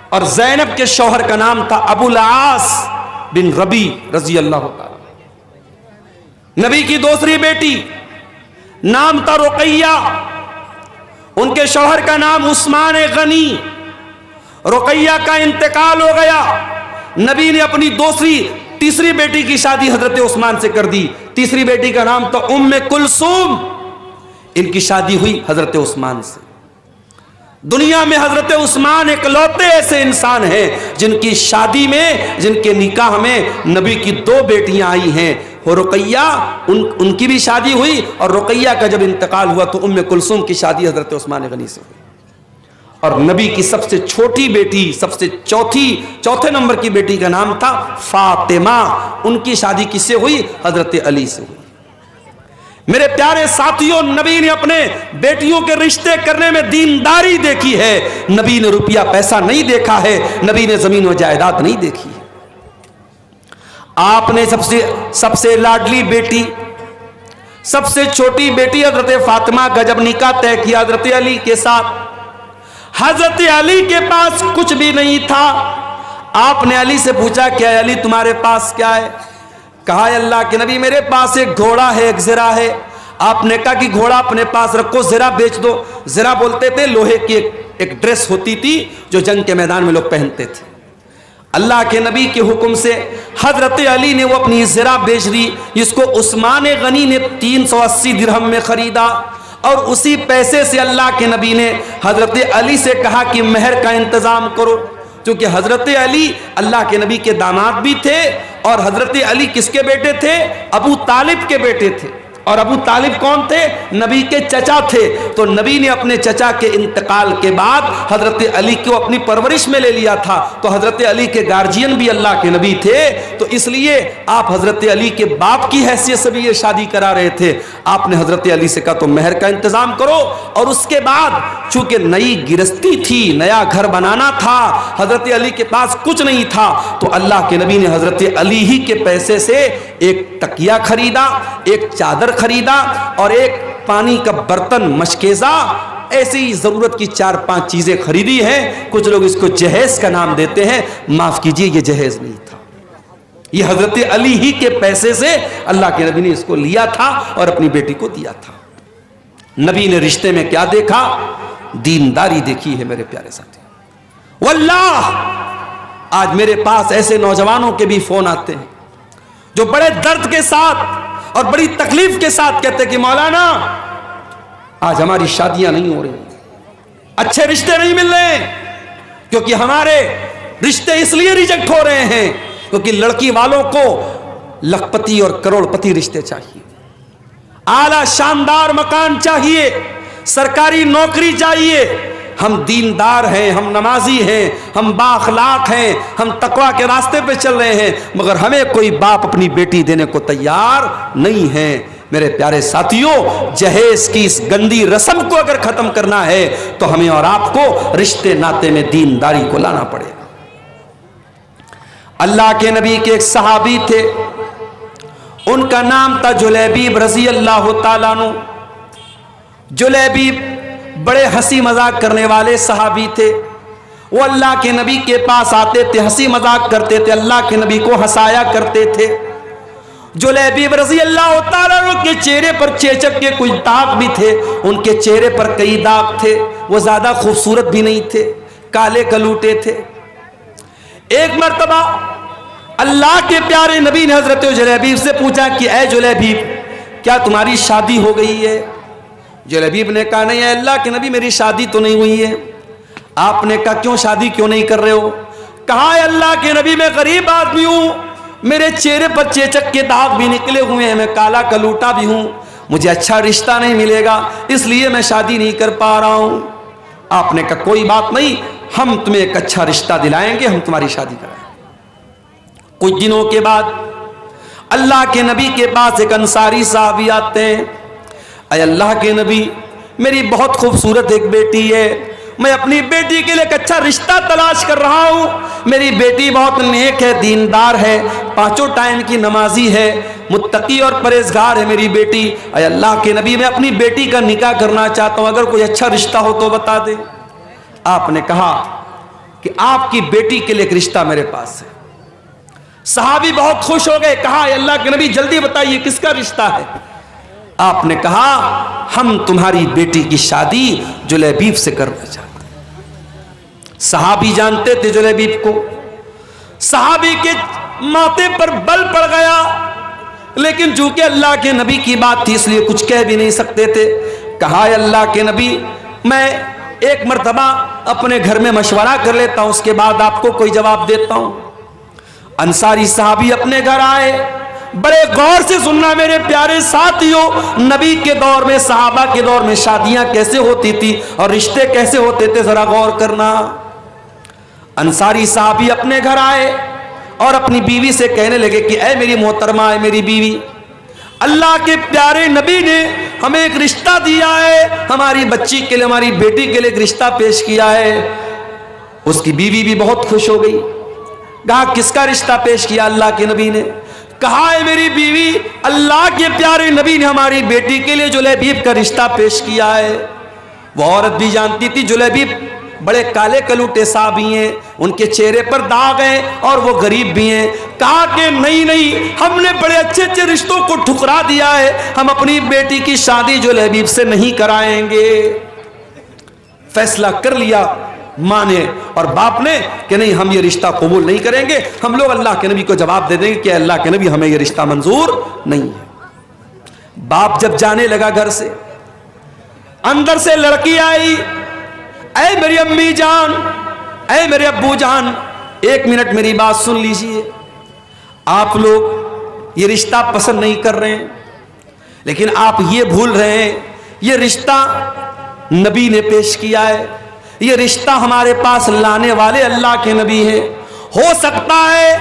اور زینب کے شوہر کا نام تھا ابو العاص بن ربی رضی اللہ تعالی. نبی کی دوسری بیٹی نام تھا رقیہ، ان کے شوہر کا نام عثمان غنی. رقیہ کا انتقال ہو گیا، نبی نے اپنی تیسری بیٹی کی شادی حضرت عثمان سے کر دی. تیسری بیٹی کا نام تو ام کلثوم، ان کی شادی ہوئی حضرت عثمان سے. دنیا میں حضرت عثمان اکلوتے ایسے انسان ہیں جن کی شادی میں، جن کے نکاح میں نبی کی 2 بیٹیاں آئی ہیں. اور رقیہ ان کی بھی شادی ہوئی، اور رقیہ کا جب انتقال ہوا تو ام کلثوم کی شادی حضرت عثمان غنی سے ہوئی. اور نبی کی سب سے چھوٹی بیٹی، سب سے چوتھے نمبر کی بیٹی کا نام تھا فاطمہ. ان کی شادی کس سے ہوئی؟ حضرت علی سے ہوئی. میرے پیارے ساتھیوں، نبی نے اپنے بیٹیوں کے رشتے کرنے میں دینداری دیکھی ہے. نبی نے روپیہ پیسہ نہیں دیکھا ہے، نبی نے زمین و جائیداد نہیں دیکھی ہے. آپ نے سب سے لاڈلی بیٹی، سب سے چھوٹی بیٹی حضرت فاطمہ کا جب نکاح طے کیا حضرت علی کے ساتھ، حضرت علی کے پاس کچھ بھی نہیں تھا. آپ نے علی سے پوچھا کہ علی تمہارے پاس کیا ہے؟ کہا اللہ کے نبی میرے پاس ایک گھوڑا ہے، ایک زرہ ہے. آپ نے کہا کہ گھوڑا اپنے پاس رکھو، زرہ بیچ دو. زرہ بولتے تھے لوہے کی ایک ڈریس ہوتی تھی جو جنگ کے میدان میں لوگ پہنتے تھے. اللہ کے نبی کے حکم سے حضرت علی نے وہ اپنی زرہ بیچ دی، جس کو عثمان غنی نے 380 درہم میں خریدا. اور اسی پیسے سے اللہ کے نبی نے حضرت علی سے کہا کہ مہر کا انتظام کرو، کیونکہ حضرت علی اللہ کے نبی کے داماد بھی تھے، اور حضرت علی کس کے بیٹے تھے؟ ابو طالب کے بیٹے تھے. اور ابو طالب کون تھے؟ نبی کے چچا تھے. تو نبی نے اپنے چچا کے انتقال کے بعد حضرت علی کو اپنی پرورش میں لے لیا تھا. تو حضرت علی کے گارجین بھی اللہ کے نبی تھے، تو اس لیے آپ حضرت علی کے باپ کی حیثیت سے بھی یہ شادی کرا رہے تھے. آپ نے حضرت علی سے کہا تو مہر کا انتظام کرو. اور اس کے بعد چونکہ نئی گرستی تھی، نیا گھر بنانا تھا، حضرت علی کے پاس کچھ نہیں تھا، تو اللہ کے نبی نے حضرت علی ہی کے پیسے سے ایک تکیہ خریدا، ایک چادر خریدا، اور ایک پانی کا برتن، مشکیزہ، ایسی ضرورت کی 4-5 چیزیں خریدی ہیں. کچھ لوگ اس کو جہیز کا نام دیتے ہیں، معاف کیجئے یہ جہیز نہیں تھا، یہ حضرت علی ہی کے پیسے سے اللہ کے نبی نے اس کو لیا تھا اور اپنی بیٹی کو دیا تھا. نبی نے رشتے میں کیا دیکھا؟ دینداری دیکھی ہے میرے پیارے ساتھی. واللہ آج میرے پاس ایسے نوجوانوں کے بھی فون آتے ہیں جو بڑے درد کے ساتھ اور بڑی تکلیف کے ساتھ کہتے ہیں کہ مولانا آج ہماری شادیاں نہیں ہو رہی، اچھے رشتے نہیں مل رہے ہیں، کیونکہ ہمارے رشتے اس لیے ریجیکٹ ہو رہے ہیں کیونکہ لڑکی والوں کو لکھپتی اور کروڑ پتی رشتے چاہیے، اعلیٰ شاندار مکان چاہیے، سرکاری نوکری چاہیے. ہم دیندار ہیں، ہم نمازی ہیں، ہم بااخلاق ہیں، ہم تقوی کے راستے پہ چل رہے ہیں، مگر ہمیں کوئی باپ اپنی بیٹی دینے کو تیار نہیں ہے. میرے پیارے ساتھیوں، جہیز کی اس گندی رسم کو اگر ختم کرنا ہے تو ہمیں اور آپ کو رشتے ناتے میں دینداری کو لانا پڑے گا. اللہ کے نبی کے ایک صحابی تھے، ان کا نام تھا جلیبیب رضی اللہ تعالیٰ عنہ. جلیبیب بڑے ہنسی مذاق کرنے والے صحابی تھے. وہ اللہ کے نبی کے پاس آتے تھے، ہنسی مذاق کرتے تھے، اللہ کے نبی کو ہنسایا کرتے تھے. جلیبیب رضی اللہ تعالیٰ عنہ کے چہرے پر چیچک کے کچھ داغ بھی تھے، ان کے چہرے پر کئی داغ تھے، وہ زیادہ خوبصورت بھی نہیں تھے، کالے کلوٹے تھے. ایک مرتبہ اللہ کے پیارے نبی نے حضرت جلیبیب سے پوچھا کہ اے جلیبیب کیا تمہاری شادی ہو گئی ہے؟ جلیبیب نے کہا نہیں اے اللہ کے نبی میری شادی تو نہیں ہوئی ہے. آپ نے کہا کیوں شادی کیوں نہیں کر رہے ہو؟ کہا اے اللہ کے نبی میں غریب آدمی ہوں, میرے چہرے پر چیچک کے داغ بھی نکلے ہوئے ہیں, میں کالا کلوٹا بھی ہوں, مجھے اچھا رشتہ نہیں ملے گا, اس لیے میں شادی نہیں کر پا رہا ہوں. آپ نے کہا کوئی بات نہیں, ہم تمہیں ایک اچھا رشتہ دلائیں گے, ہم تمہاری شادی کرائیں گے. کچھ دنوں کے بعد اللہ کے نبی کے پاس ایک انصاری صحابی آتے ہیں. اے اللہ کے نبی, میری بہت خوبصورت ایک بیٹی ہے, میں اپنی بیٹی کے لیے ایک اچھا رشتہ تلاش کر رہا ہوں. میری بیٹی بہت نیک ہے, دیندار ہے, 5 ٹائم کی نمازی ہے, متقی اور پرہیزگار ہے میری بیٹی. اے اللہ کے نبی, میں اپنی بیٹی کا نکاح کرنا چاہتا ہوں, اگر کوئی اچھا رشتہ ہو تو بتا دیں. آپ نے کہا کہ آپ کی بیٹی کے لیے ایک رشتہ میرے پاس ہے. صحابی بہت خوش ہو گئے, کہا اے اللہ کے نبی جلدی بتائیے کس کا رشتہ ہے. آپ نے کہا ہم تمہاری بیٹی کی شادی جلیبیب سے کرنا چاہتے ہیں. صحابی جانتے تھے جلیبیب کو, صحابی کے ماتھے پر بل پڑ گیا, لیکن چونکہ اللہ کے نبی کی بات تھی اس لیے کچھ کہہ بھی نہیں سکتے تھے. کہا اے اللہ کے نبی, میں ایک مرتبہ اپنے گھر میں مشورہ کر لیتا ہوں, اس کے بعد آپ کو کوئی جواب دیتا ہوں. انصاری صحابی اپنے گھر آئے. بڑے غور سے سننا میرے پیارے ساتھیوں, نبی کے دور میں, صحابہ کے دور میں شادیاں کیسے ہوتی تھی اور رشتے کیسے ہوتے تھے, ذرا غور کرنا. انصاری صحابی اپنے گھر آئے اور اپنی بیوی سے کہنے لگے کہ اے میری محترمہ, اے میری بیوی, اللہ کے پیارے نبی نے ہمیں ایک رشتہ دیا ہے, ہماری بچی کے لیے, ہماری بیٹی کے لیے ایک رشتہ پیش کیا ہے. اس کی بیوی بھی بہت خوش ہو گئی. کہا کس کا رشتہ پیش کیا اللہ کے نبی نے؟ کہا ہے میری بیوی, اللہ کے پیارے نبی نے ہماری بیٹی کے لیے جلیبیب کا رشتہ پیش کیا ہے. وہ عورت بھی جانتی تھی جلیبیب بڑے کالے کلوٹے صحابی ہیں, ان کے چہرے پر داغ ہیں اور وہ غریب بھی ہیں. کہا کہ نہیں, ہم نے بڑے اچھے اچھے رشتوں کو ٹھکرا دیا ہے, ہم اپنی بیٹی کی شادی جلیبیب سے نہیں کرائیں گے. فیصلہ کر لیا ماں نے اور باپ نے کہ نہیں, ہم یہ رشتہ قبول نہیں کریں گے. ہم لوگ اللہ کے نبی کو جواب دے دیں گے کہ اللہ کے نبی ہمیں یہ رشتہ منظور نہیں ہے. باپ جب جانے لگا گھر سے, اندر سے لڑکی آئی, اے میری امی جان, اے میرے ابو جان, 1 منٹ میری بات سن لیجئے. آپ لوگ یہ رشتہ پسند نہیں کر رہے ہیں, لیکن آپ یہ بھول رہے ہیں یہ رشتہ نبی نے پیش کیا ہے, یہ رشتہ ہمارے پاس لانے والے اللہ کے نبی ہیں. ہو سکتا ہے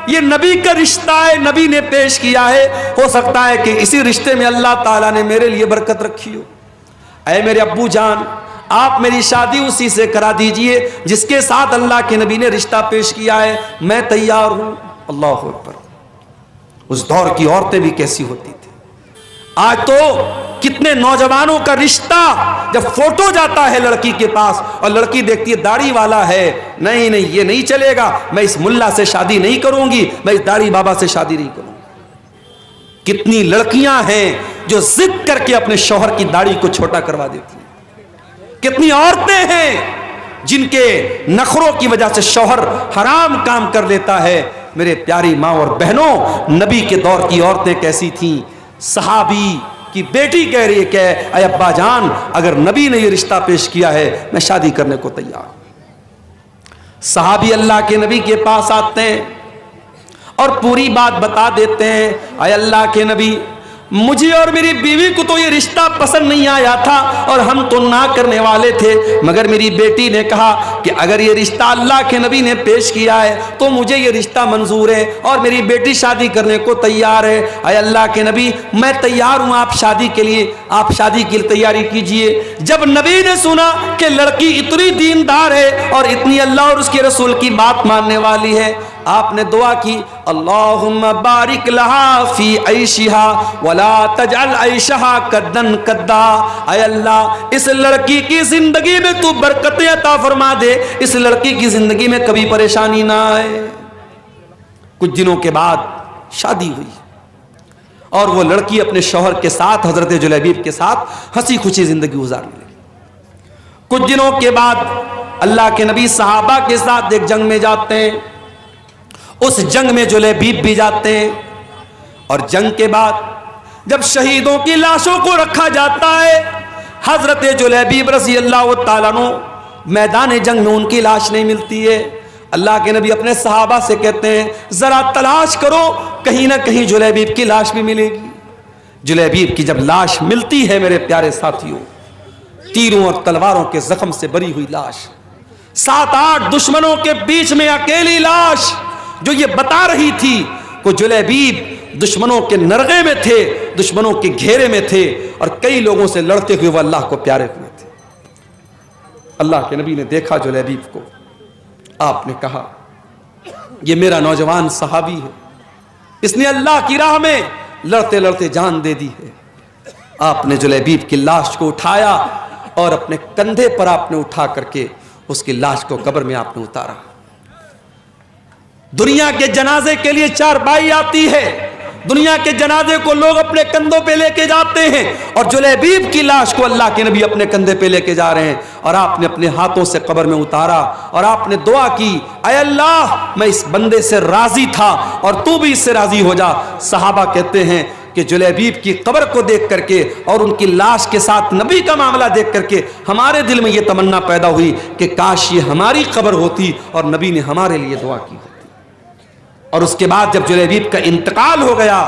یہ نبی کا رشتہ ہے, نبی نے پیش کیا ہے, ہو سکتا ہے کہ اسی رشتے میں اللہ تعالیٰ نے میرے لیے برکت رکھی ہو. اے میرے ابو جان, آپ میری شادی اسی سے کرا دیجئے جس کے ساتھ اللہ کے نبی نے رشتہ پیش کیا ہے, میں تیار ہوں. اللہ اکبر. اس دور کی عورتیں بھی کیسی ہوتی تھی. آج تو کتنے نوجوانوں کا رشتہ جب فوٹو جاتا ہے لڑکی کے پاس اور لڑکی دیکھتی ہے داڑھی والا ہے, نہیں یہ نہیں چلے گا, میں اس ملا سے شادی نہیں کروں گی, میں اس داڑھی بابا سے شادی نہیں کروں گی. کتنی لڑکیاں ہیں جو ضد کر کے اپنے شوہر کی داڑھی کو چھوٹا کروا دیتی ہیں. کتنی عورتیں ہیں جن کے نخروں کی وجہ سے شوہر حرام کام کر لیتا ہے. میرے پیاری ماں اور بہنوں, نبی کے دور کی عورتیں کیسی تھیں. صحابی کی بیٹی کہہ رہی ہے کہ اے ابا جان, اگر نبی نے یہ رشتہ پیش کیا ہے میں شادی کرنے کو تیار ہوں. صحابی اللہ کے نبی کے پاس آتے ہیں اور پوری بات بتا دیتے ہیں. اے اللہ کے نبی, مجھے اور میری بیوی کو تو یہ رشتہ پسند نہیں آیا تھا اور ہم تو نہ کرنے والے تھے, مگر میری بیٹی نے کہا کہ اگر یہ رشتہ اللہ کے نبی نے پیش کیا ہے تو مجھے یہ رشتہ منظور ہے اور میری بیٹی شادی کرنے کو تیار ہے. اے اللہ کے نبی, میں تیار ہوں آپ شادی کے لیے, آپ شادی کی تیاری کیجئے. جب نبی نے سنا کہ لڑکی اتنی دیندار ہے اور اتنی اللہ اور اس کے رسول کی بات ماننے والی ہے, آپ نے دعا کی, اللہم بارک لہا فی عیشہا ولا تجعل عیشہا کدن کدا. اے اللہ, اس لڑکی کی زندگی میں تو برکتیں عطا فرما دے, اس لڑکی کی زندگی میں کبھی پریشانی نہ آئے. کچھ دنوں کے بعد شادی ہوئی اور وہ لڑکی اپنے شوہر کے ساتھ, حضرت جلیبیب کے ساتھ ہنسی خوشی زندگی گزارنے لگی. کچھ دنوں کے بعد اللہ کے نبی صحابہ کے ساتھ ایک جنگ میں جاتے ہیں. اس جنگ میں جلیبیب بھی جاتے ہیں اور جنگ کے بعد جب شہیدوں کی لاشوں کو رکھا جاتا ہے, حضرت جلیبیب رضی اللہ تعالیٰ عنہ میدان جنگ میں ان کی لاش نہیں ملتی ہے. اللہ کے نبی اپنے صحابہ سے کہتے ہیں ذرا تلاش کرو کہیں نہ کہیں جلیبیب کی لاش بھی ملے گی. جلیبیب کی جب لاش ملتی ہے میرے پیارے ساتھیوں، تیروں اور تلواروں کے زخم سے بری ہوئی لاش، 7-8 دشمنوں کے بیچ میں اکیلی لاش جو یہ بتا رہی تھی کہ جلیبیب دشمنوں کے نرغے میں تھے، دشمنوں کے گھیرے میں تھے، اور کئی لوگوں سے لڑتے ہوئے وہ اللہ کو پیارے ہوئے تھے. اللہ کے نبی نے دیکھا جلیبیب کو، آپ نے کہا یہ میرا نوجوان صحابی ہے، اس نے اللہ کی راہ میں لڑتے لڑتے جان دے دی ہے. آپ نے جلیبیب کی لاش کو اٹھایا اور اپنے کندھے پر آپ نے اٹھا کر کے اس کی لاش کو قبر میں آپ نے اتارا. دنیا کے جنازے کے لیے چارپائی آتی ہے، دنیا کے جنازے کو لوگ اپنے کندھوں پہ لے کے جاتے ہیں، اور جلیبیب کی لاش کو اللہ کے نبی اپنے کندھے پہ لے کے جا رہے ہیں، اور آپ نے اپنے ہاتھوں سے قبر میں اتارا اور آپ نے دعا کی اے اللہ میں اس بندے سے راضی تھا اور تو بھی اس سے راضی ہو جا. صحابہ کہتے ہیں کہ جلیبیب کی قبر کو دیکھ کر کے اور ان کی لاش کے ساتھ نبی کا معاملہ دیکھ کر کے ہمارے دل میں یہ تمنا پیدا ہوئی کہ کاش یہ ہماری قبر ہوتی اور نبی نے ہمارے لیے دعا کی ہوتی. اور اس کے بعد جب جلیبیب کا انتقال ہو گیا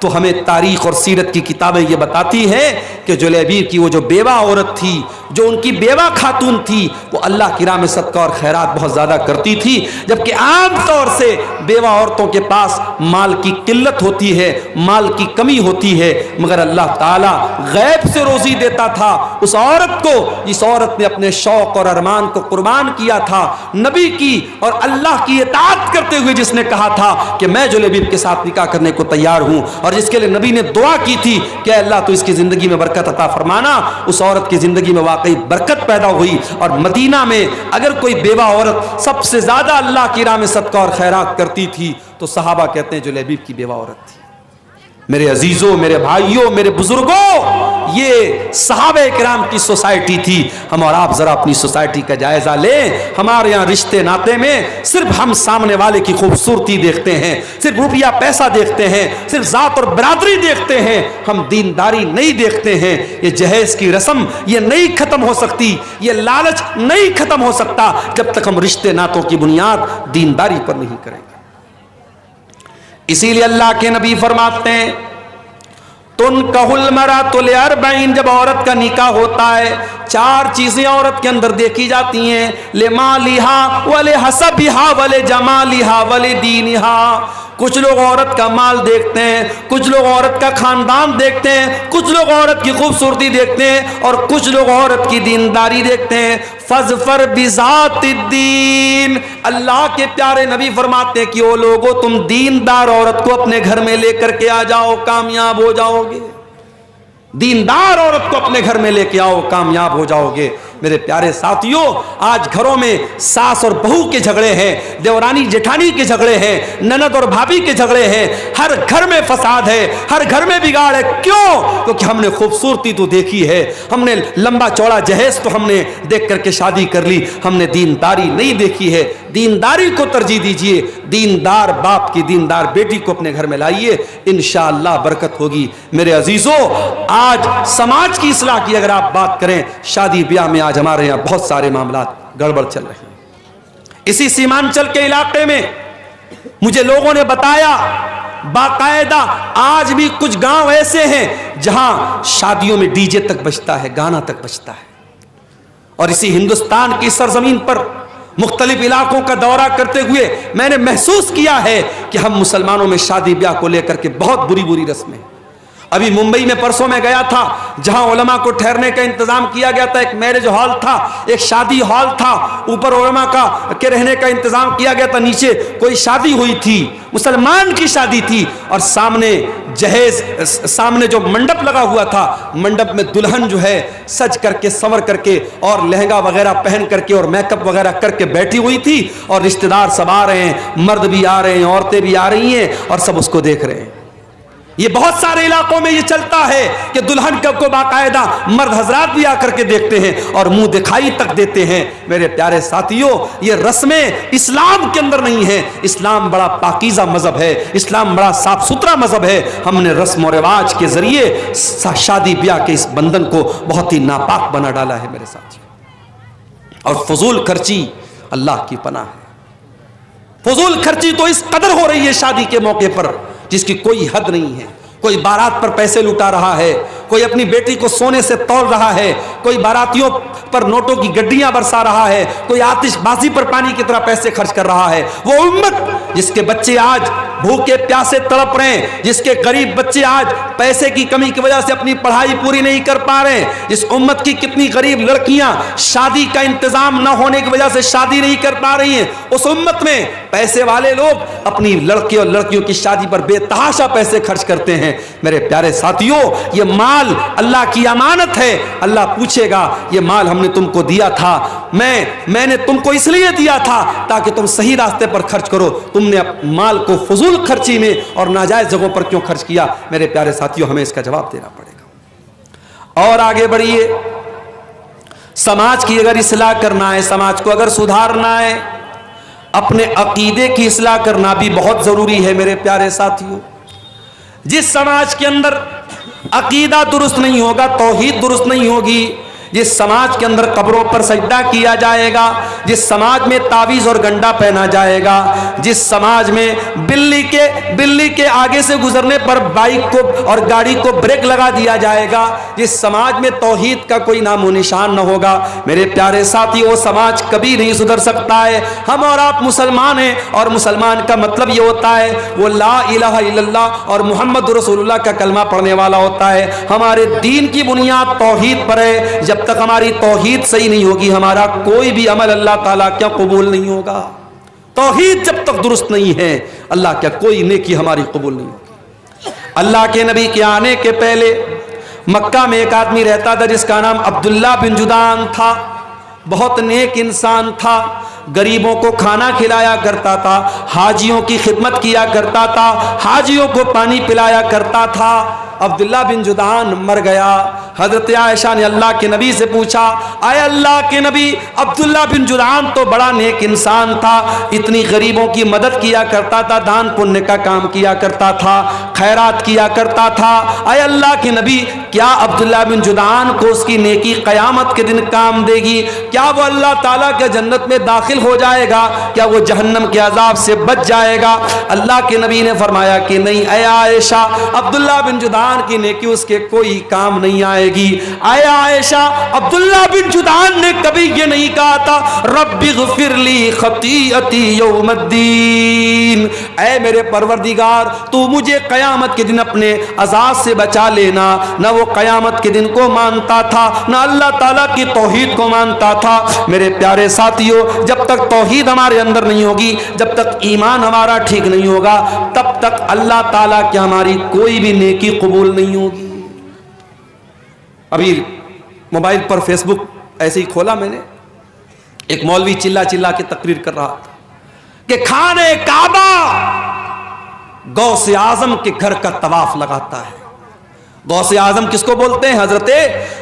تو ہمیں تاریخ اور سیرت کی کتابیں یہ بتاتی ہیں کہ جلیبیب کی وہ جو بیوہ عورت تھی، جو ان کی بیوہ خاتون تھی، وہ اللہ کی راہ میں صدقہ اور خیرات بہت زیادہ کرتی تھی، جبکہ عام طور سے بیوہ عورتوں کے پاس مال کی قلت ہوتی ہے، مال کی کمی ہوتی ہے، مگر اللہ تعالیٰ غیب سے روزی دیتا تھا اس عورت کو جس عورت نے اپنے شوق اور ارمان کو قربان کیا تھا نبی کی اور اللہ کی اطاعت کرتے ہوئے، جس نے کہا تھا کہ میں جلیبیب کے ساتھ نکاح کرنے کو تیار ہوں، اور جس کے لیے نبی نے دعا کی تھی کہ اللہ تو اس کی زندگی میں برکت عطا فرمانا. اس عورت کی زندگی میں واقعی برکت پیدا ہوئی، اور مدینہ میں اگر کوئی بیوہ عورت سب سے زیادہ اللہ کی راہ میں صدقہ اور خیرات کرتی تھی تو صحابہ کہتے ہیں جلیبیب کی بیوہ عورت تھی. میرے عزیزوں، میرے بھائیوں، میرے بزرگوں، یہ صحابہ کرام کی سوسائٹی تھی. ہم اور آپ ذرا اپنی سوسائٹی کا جائزہ لیں. ہمارے یہاں رشتے ناتے میں صرف ہم سامنے والے کی خوبصورتی دیکھتے ہیں، صرف روپیہ پیسہ دیکھتے ہیں، صرف ذات اور برادری دیکھتے ہیں، ہم دینداری نہیں دیکھتے ہیں. یہ جہیز کی رسم یہ نہیں ختم ہو سکتی، یہ لالچ نہیں ختم ہو سکتا جب تک ہم رشتے ناتوں کی بنیاد دینداری پر نہیں کریں گے. اسی لیے اللہ کے نبی فرماتے ہیں تنکح المرأۃ لأربع، جب عورت کا نکاح ہوتا ہے 4 چیزیں عورت کے اندر دیکھی جاتی ہیں، لمالها ولحسبها ولجمالها ولدینها. کچھ لوگ عورت کا مال دیکھتے ہیں، کچھ لوگ عورت کا خاندان دیکھتے ہیں، کچھ لوگ عورت کی خوبصورتی دیکھتے ہیں، اور کچھ لوگ عورت کی دینداری دیکھتے ہیں. فاظفر بذات الدین، اللہ کے پیارے نبی فرماتے ہیں کہ او لوگو تم دیندار عورت کو اپنے گھر میں لے کر کے آ جاؤ، کامیاب ہو جاؤ گے. دیندار عورت کو اپنے گھر میں لے کے آؤ، کامیاب ہو جاؤ گے. میرے پیارے ساتھیوں، آج گھروں میں ساس اور بہو کے جھگڑے ہیں، دیورانی جٹھانی کے جھگڑے ہیں، نند اور بھابھی کے جھگڑے ہیں، ہر گھر میں فساد ہے، ہر گھر میں بگاڑ ہے. کیوں؟ کیونکہ ہم نے خوبصورتی تو دیکھی ہے، ہم نے لمبا چوڑا جہیز تو ہم نے دیکھ کر کے شادی کر لی، ہم نے دینداری نہیں دیکھی ہے. دینداری کو ترجیح دیجئے، دیندار باپ کی دیندار بیٹی کو اپنے گھر میں لائیے، انشاءاللہ برکت ہوگی. میرے عزیزوں، آج سماج کی اصلاح کی اگر آپ بات کریں، شادی بیاہ میں آج ہمارے یہاں بہت سارے معاملات گڑبڑ چل رہے ہیں. اسی سیمانچل کے علاقے میں مجھے لوگوں نے بتایا باقاعدہ آج بھی کچھ گاؤں ایسے ہیں جہاں شادیوں میں ڈی جے تک بجتا ہے، گانا تک بجتا ہے. اور اسی ہندوستان کی سرزمین پر مختلف علاقوں کا دورہ کرتے ہوئے میں نے محسوس کیا ہے کہ ہم مسلمانوں میں شادی بیاہ کو لے کر کے بہت بری بری رسمیں. ابھی ممبئی میں پرسوں میں گیا تھا جہاں علماء کو ٹھہرنے کا انتظام کیا گیا تھا. ایک میرج ہال تھا، ایک شادی ہال تھا، اوپر علماء کے رہنے کا انتظام کیا گیا تھا، نیچے کوئی شادی ہوئی تھی، مسلمان کی شادی تھی، اور سامنے جہیز، سامنے جو منڈپ لگا ہوا تھا، منڈپ میں دلہن جو ہے سج کر کے سنور کر کے اور لہنگا وغیرہ پہن کر کے اور میک اپ وغیرہ کر کے بیٹھی ہوئی تھی، اور رشتہ دار سب آ رہے ہیں، مرد بھی آ رہے ہیں، عورتیں بھی آ رہی ہیں، اور سب اس کو دیکھ رہے ہیں. یہ بہت سارے علاقوں میں یہ چلتا ہے کہ دلہن کو باقاعدہ مرد حضرات بھی آ کر کے دیکھتے ہیں اور منہ دکھائی تک دیتے ہیں. میرے پیارے ساتھیوں، یہ رسمیں اسلام کے اندر نہیں ہیں. اسلام بڑا پاکیزہ مذہب ہے، اسلام بڑا صاف ستھرا مذہب ہے. ہم نے رسم و رواج کے ذریعے شادی بیاہ کے اس بندھن کو بہت ہی ناپاک بنا ڈالا ہے میرے ساتھیوں. اور فضول خرچی اللہ کی پناہ ہے. فضول خرچی تو اس قدر ہو رہی ہے شادی کے موقع پر جس کی کوئی حد نہیں ہے. کوئی بارات پر پیسے لٹا رہا ہے, کوئی اپنی بیٹی کو سونے سے تول رہا ہے, کوئی باراتیوں پر نوٹوں کی گڈیاں برسا رہا ہے, کوئی آتش بازی پر پانی کی طرح پیسے خرچ کر رہا ہے. وہ امت جس کے بچے آج بھوکے پیاسے تڑپ رہے ہیں, جس کے غریب بچے آج پیسے کی کمی کی وجہ سے اپنی پڑھائی پوری نہیں کر پا رہے ہیں, جس امت کی کتنی غریب لڑکیاں شادی کا انتظام نہ ہونے کی وجہ سے شادی نہیں کر پا رہی ہیں, اس امت میں پیسے والے لوگ اپنی لڑکے اور لڑکیوں کی شادی پر بے تحاشا پیسے خرچ کرتے ہیں. میرے پیارے ساتھیوں, یہ مال اللہ کی امانت ہے. اللہ پوچھے گا یہ مال ہم نے تم کو دیا تھا, میں نے تم کو اس لیے دیا تھا تاکہ تم صحیح راستے پر خرچ کرو, تم نے مال کو فضول خرچی میں اور ناجائز جگہوں پر کیوں خرچ کیا؟ میرے پیارے ساتھیوں, ہمیں اس کا جواب دینا پڑے گا. اور آگے بڑھیے, سماج کی اگر اصلاح کرنا ہے, سماج کو اگر سدھارنا ہے, اپنے عقیدے کی اصلاح کرنا بھی بہت ضروری ہے. میرے پیارے ساتھیوں, جس سماج کے اندر عقیدہ درست نہیں ہوگا, توحید درست نہیں ہوگی, جس سماج کے اندر قبروں پر سجدہ کیا جائے گا, جس سماج میں تعویذ اور گنڈا پہنا جائے گا, جس سماج میں بلی کے آگے سے گزرنے پر بائک کو اور گاڑی کو بریک لگا دیا جائے گا, جس سماج میں توحید کا کوئی نام و نشان نہ ہوگا, میرے پیارے ساتھی, وہ سماج کبھی نہیں سدھر سکتا ہے. ہم اور آپ مسلمان ہیں, اور مسلمان کا مطلب یہ ہوتا ہے وہ لا الہ الا اللہ اور محمد رسول اللہ کا کلمہ پڑھنے والا ہوتا ہے. ہمارے دین کی بنیاد توحید پر ہے. جب تک ہماری توحید صحیح نہیں ہوگی, ہمارا کوئی بھی عمل اللہ تعالیٰ کیا قبول نہیں ہوگا. توحید جب تک درست نہیں ہے, اللہ کیا کوئی نیکی ہماری قبول نہیں ہوگی. اللہ کے نبی کے آنے کے پہلے مکہ میں ایک آدمی رہتا تھا جس کا نام عبداللہ بن جدعان تھا. بہت نیک انسان تھا, غریبوں کو کھانا کھلایا کرتا تھا, حاجیوں کی خدمت کیا کرتا تھا, حاجیوں کو پانی پلایا کرتا تھا. عبداللہ بن جدعان مر گیا. حضرت عائشہ نے اللہ کے نبی سے پوچھا, اے اللہ کے نبی, عبداللہ بن جدعان تو بڑا نیک انسان تھا, اتنی غریبوں کی مدد کیا کرتا تھا, دان پنیہ کا کام کیا کرتا تھا, خیرات کیا کرتا تھا. اے اللہ کے نبی, کیا عبداللہ بن جدعان کو اس کی نیکی قیامت کے دن کام دے گی؟ کیا وہ اللہ تعالیٰ کے جنت میں داخل ہو جائے گا؟ کیا وہ جہنم کے عذاب سے بچ جائے گا؟ اللہ کے نبی نے فرمایا کہ نہیں اے عائشہ, عبداللہ بن جدعان کی نیکی اس کے کوئی کام نہیں آئے گی. اے عائشہ, عبداللہ بن جدعان نے کبھی یہ نہیں کہا تھا رب اغفر لی خطیئتی یوم الدین, اے میرے پروردگار تو مجھے قیامت کے دن اپنے عذاب سے بچا لینا. نہ وہ قیامت کے دن کو مانتا تھا, نہ اللہ تعالیٰ کی توحید کو مانتا تھا. میرے پیارے ساتھیوں, جب تک توحید ہمارے اندر نہیں ہوگی, جب تک ایمان ہمارا ٹھیک نہیں ہوگا, تب تک اللہ تعالیٰ کی ہماری کوئی بھی نیکی قبول نہیں ہوگی. ابھی موبائل پر فیس بک ایسے ہی کھولا میں نے, ایک مولوی چلا کے تقریر کر رہا تھا کہ خانے کعبہ غوث اعظم کے گھر کا طواف لگاتا ہے. غوث اعظم کس کو بولتے ہیں؟ حضرت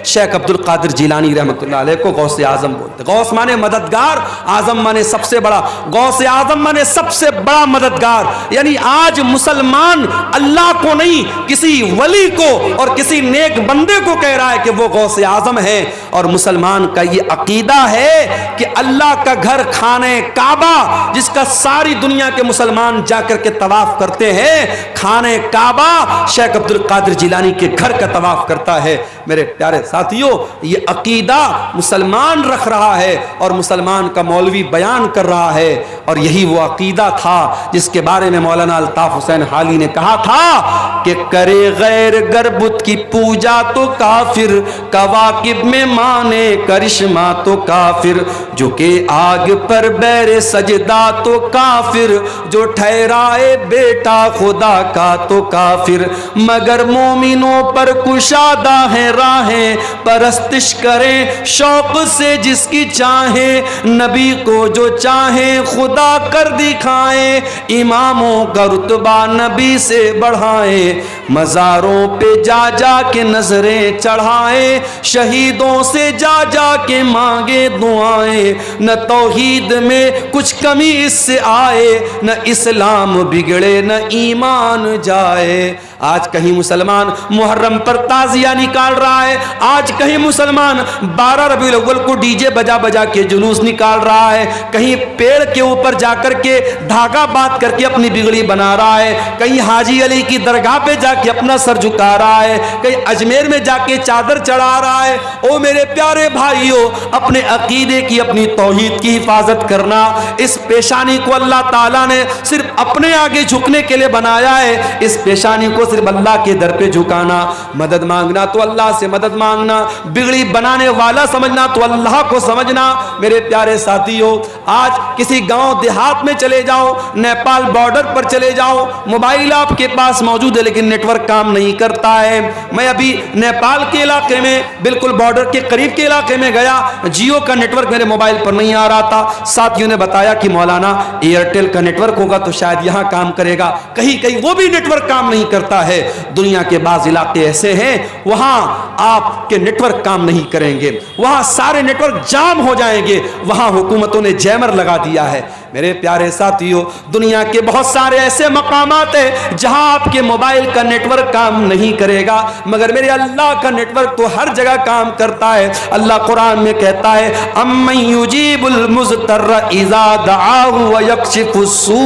شیخ عبد القادر جیلانی رحمۃ اللہ علیہ کو غوث اعظم بولتے ہیں. غوث مانے مددگار, اعظم مانے سب سے بڑا. غوث اعظم مانے سب سے بڑا مددگار. یعنی آج مسلمان اللہ کو نہیں, کسی ولی کو اور کسی نیک بندے کو کہہ رہا ہے کہ وہ غوث اعظم ہے. اور مسلمان کا یہ عقیدہ ہے کہ اللہ کا گھر خانہ کعبہ, جس کا ساری دنیا کے مسلمان جا کر کے طواف کرتے ہیں, خانہ کعبہ شیخ عبد القادر جیلانی کے گھر کا طواف کرتا ہے. میرے پیارے ساتھیوں, یہ عقیدہ مسلمان رکھ رہا ہے اور مسلمان کا مولوی بیان کر رہا ہے, اور یہی وہ عقیدہ تھا جس کے بارے میں مولانا الطاف حسین حالی نے کہا تھا کہ کرے غیر گربت کی پوجا تو کافر, کواکب میں مانے کرشمہ تو کافر, جو کہ آگ پر بیر سجدہ تو کافر, جو ٹھہرائے بیٹا خدا کا تو کافر, مگر مومنوں پر کشادہ ہیں راہیں, پرستش کریں شوق سے جس کی چاہیں, نبی کو جو چاہیں خدا کر دکھائیں, اماموں کا رتبہ نبی سے بڑھائیں, مزاروں پہ جا جا کے نظریں چڑھائیں, شہیدوں سے جا جا کے مانگے دعائیں, نہ توحید میں کچھ کمی اس سے آئے, نہ اسلام بگڑے نہ ایمان جائے. آج کہیں مسلمان محرم پر تعزیہ نکال رہا ہے، آج کہیں مسلمان 12 ربیع الاول کو ڈی جے بجا بجا کے جلوس نکال رہا ہے، کہیں پیڑ کے اوپر جا کر کے دھاگا باندھ کر کے اپنی بگڑی بنا رہا ہے، کہیں حاجی علی کی درگاہ پہ جا کے اپنا سر جھکا رہا ہے، کہیں اجمیر میں جا کے چادر چڑھا رہا ہے۔ او میرے پیارے بھائیوں، اپنے عقیدے کی، اپنی توحید کی حفاظت کرنا۔ اس پیشانی کو اللہ تعالیٰ نے صرف اپنے آگے جھکنے کے لیے بنایا ہے، اس پیشانی کو صرف اللہ کے در پہ جھکانا، مدد مانگنا تو اللہ سے مدد مانگنا، بگڑی بنانے والا سمجھنا تو اللہ کو سمجھنا۔ میرے پیارے ساتھیوں، آج کسی گاؤں دیہات میں چلے جاؤ، نیپال بارڈر پر چلے جاؤ، موبائل آپ کے پاس موجود ہے لیکن نیٹ ورک کام نہیں کرتا ہے۔ میں ابھی نیپال کے علاقے میں، بالکل بارڈر کے قریب کے علاقے میں گیا، جیو کا نیٹ ورک میرے موبائل پر نہیں آ رہا تھا۔ ساتھیوں نے بتایا کہ مولانا ایئرٹیل کا نیٹ ورک ہوگا تو شاید یہاں کام کرے گا، کہیں کہیں وہ بھی نیٹ ورک کام نہیں کرتا ہے۔ دنیا کے بعض علاقے ایسے ہیں وہاں آپ کے نیٹ ورک کام نہیں کریں گے، وہاں سارے نیٹ ورک جام ہو جائیں گے، وہاں حکومتوں نے جیمر لگا دیا ہے۔ میرے پیارے ساتھیوں، دنیا کے بہت سارے ایسے مقامات ہیں جہاں آپ کے موبائل کا نیٹ ورک کام نہیں کرے گا، مگر میرے اللہ کا نیٹ ورک تو ہر جگہ کام کرتا ہے۔ اللہ قرآن میں کہتا ہے امن یجیب المضطر اذا دعاہ ویکشف السوء،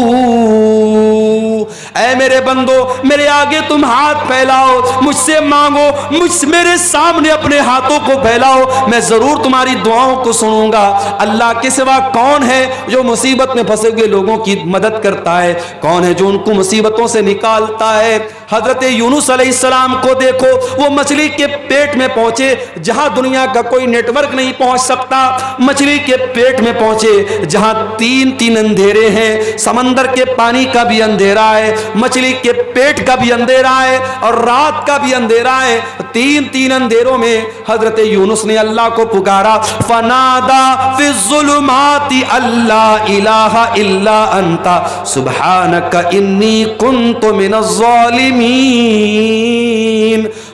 اے میرے بندو میرے آگے تم ہاتھ پھیلاؤ، مجھ سے مانگو، میرے سامنے اپنے ہاتھوں کو پھیلاؤ، میں ضرور تمہاری دعاؤں کو سنوں گا۔ اللہ کے سوا کون ہے جو مصیبت میں پھنسے ہوئے لوگوں کی مدد کرتا ہے؟ کون ہے جو ان کو مصیبتوں سے نکالتا ہے؟ حضرت یونس علیہ السلام کو دیکھو، وہ مچھلی کے پیٹ میں پہنچے جہاں دنیا کا کوئی نیٹ ورک نہیں پہنچ سکتا، مچھلی کے پیٹ میں پہنچے جہاں تین اندھیرے ہیں، سمندر کے پانی کا بھی اندھیرا ہے، مچھلی کے پیٹ کا بھی اندھیرا ہے اور رات کا بھی اندھیرا ہے۔ تین اندھیروں میں حضرت یونس نے اللہ کو پکارا، فنادا فی الظلمات اللہ الہ الا انت سبحانک انی کنت من الظالمین۔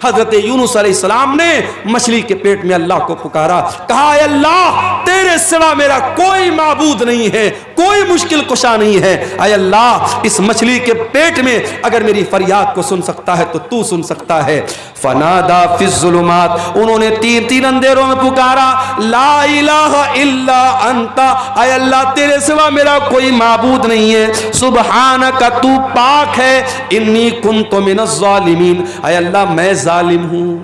حضرت یونس علیہ السلام نے مچھلی کے پیٹ میں اللہ کو پکارا، کہا اے اللہ تیرے سوا میرا کوئی معبود نہیں ہے، کوئی مشکل کشا نہیں ہے، اے اللہ اس مچھلی کے پیٹ میں اگر میری فریاد کو سن سکتا ہے تو تو سن سکتا ہے۔ فنادا فی الظلمات، انہوں نے تین اندھیروں میں پکارا، لا الہ الا انت، اے اللہ تیرے سوا میرا کوئی معبود نہیں ہے، سبحانک تو پاک ہے، انی کنت من الظالمین، اے اللہ میں ظالم ہوں۔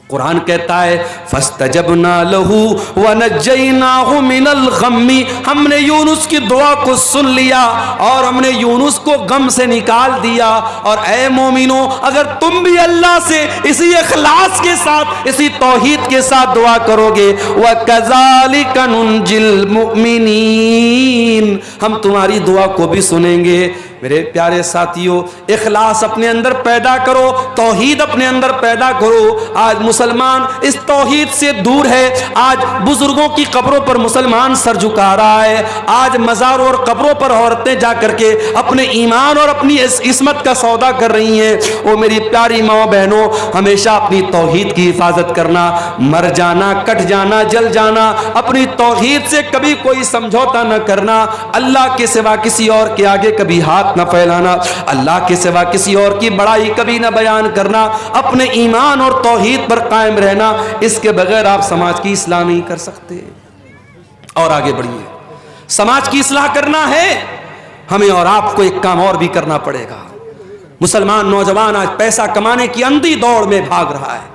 قرآن کہتا ہے فاستجبنا له ونجيناه من الغم، ہم نے یونس کی دعا کو سن لیا اور ہم نے یونس کو غم سے نکال دیا۔ اور اے مومنوں، اگر تم بھی اللہ سے اسی اخلاص کے ساتھ، اسی توحید کے ساتھ دعا کرو گے، وَكَذَلِكَ نُنْجِي الْمُؤْمِنِينَ، ہم تمہاری دعا کو بھی سنیں گے۔ میرے پیارے ساتھیوں، اخلاص اپنے اندر پیدا کرو، توحید اپنے اندر پیدا کرو۔ آج مسلمان اس توحید سے دور ہے، آج بزرگوں کی قبروں پر مسلمان سر جھکا رہا ہے، آج مزاروں اور قبروں پر عورتیں جا کر کے اپنے ایمان اور اپنی عصمت کا سودا کر رہی ہیں۔ او میری پیاری ماں بہنوں، ہمیشہ اپنی توحید کی حفاظت کرنا، مر جانا، کٹ جانا، جل جانا، اپنی توحید سے کبھی کوئی سمجھوتا نہ کرنا، اللہ کے سوا کسی اور کے آگے کبھی ہاتھ نہ پھیلانا، اللہ کے سوا کسی اور کی بڑائی کبھی نہ بیان کرنا، اپنے ایمان اور توحید پر قائم رہنا، اس کے بغیر آپ سماج کی اصلاح نہیں کر سکتے۔ اور آگے بڑھیے، سماج کی اصلاح کرنا ہے ہمیں، اور آپ کو ایک کام اور بھی کرنا پڑے گا۔ مسلمان نوجوان آج پیسہ کمانے کی اندھی دوڑ میں بھاگ رہا ہے،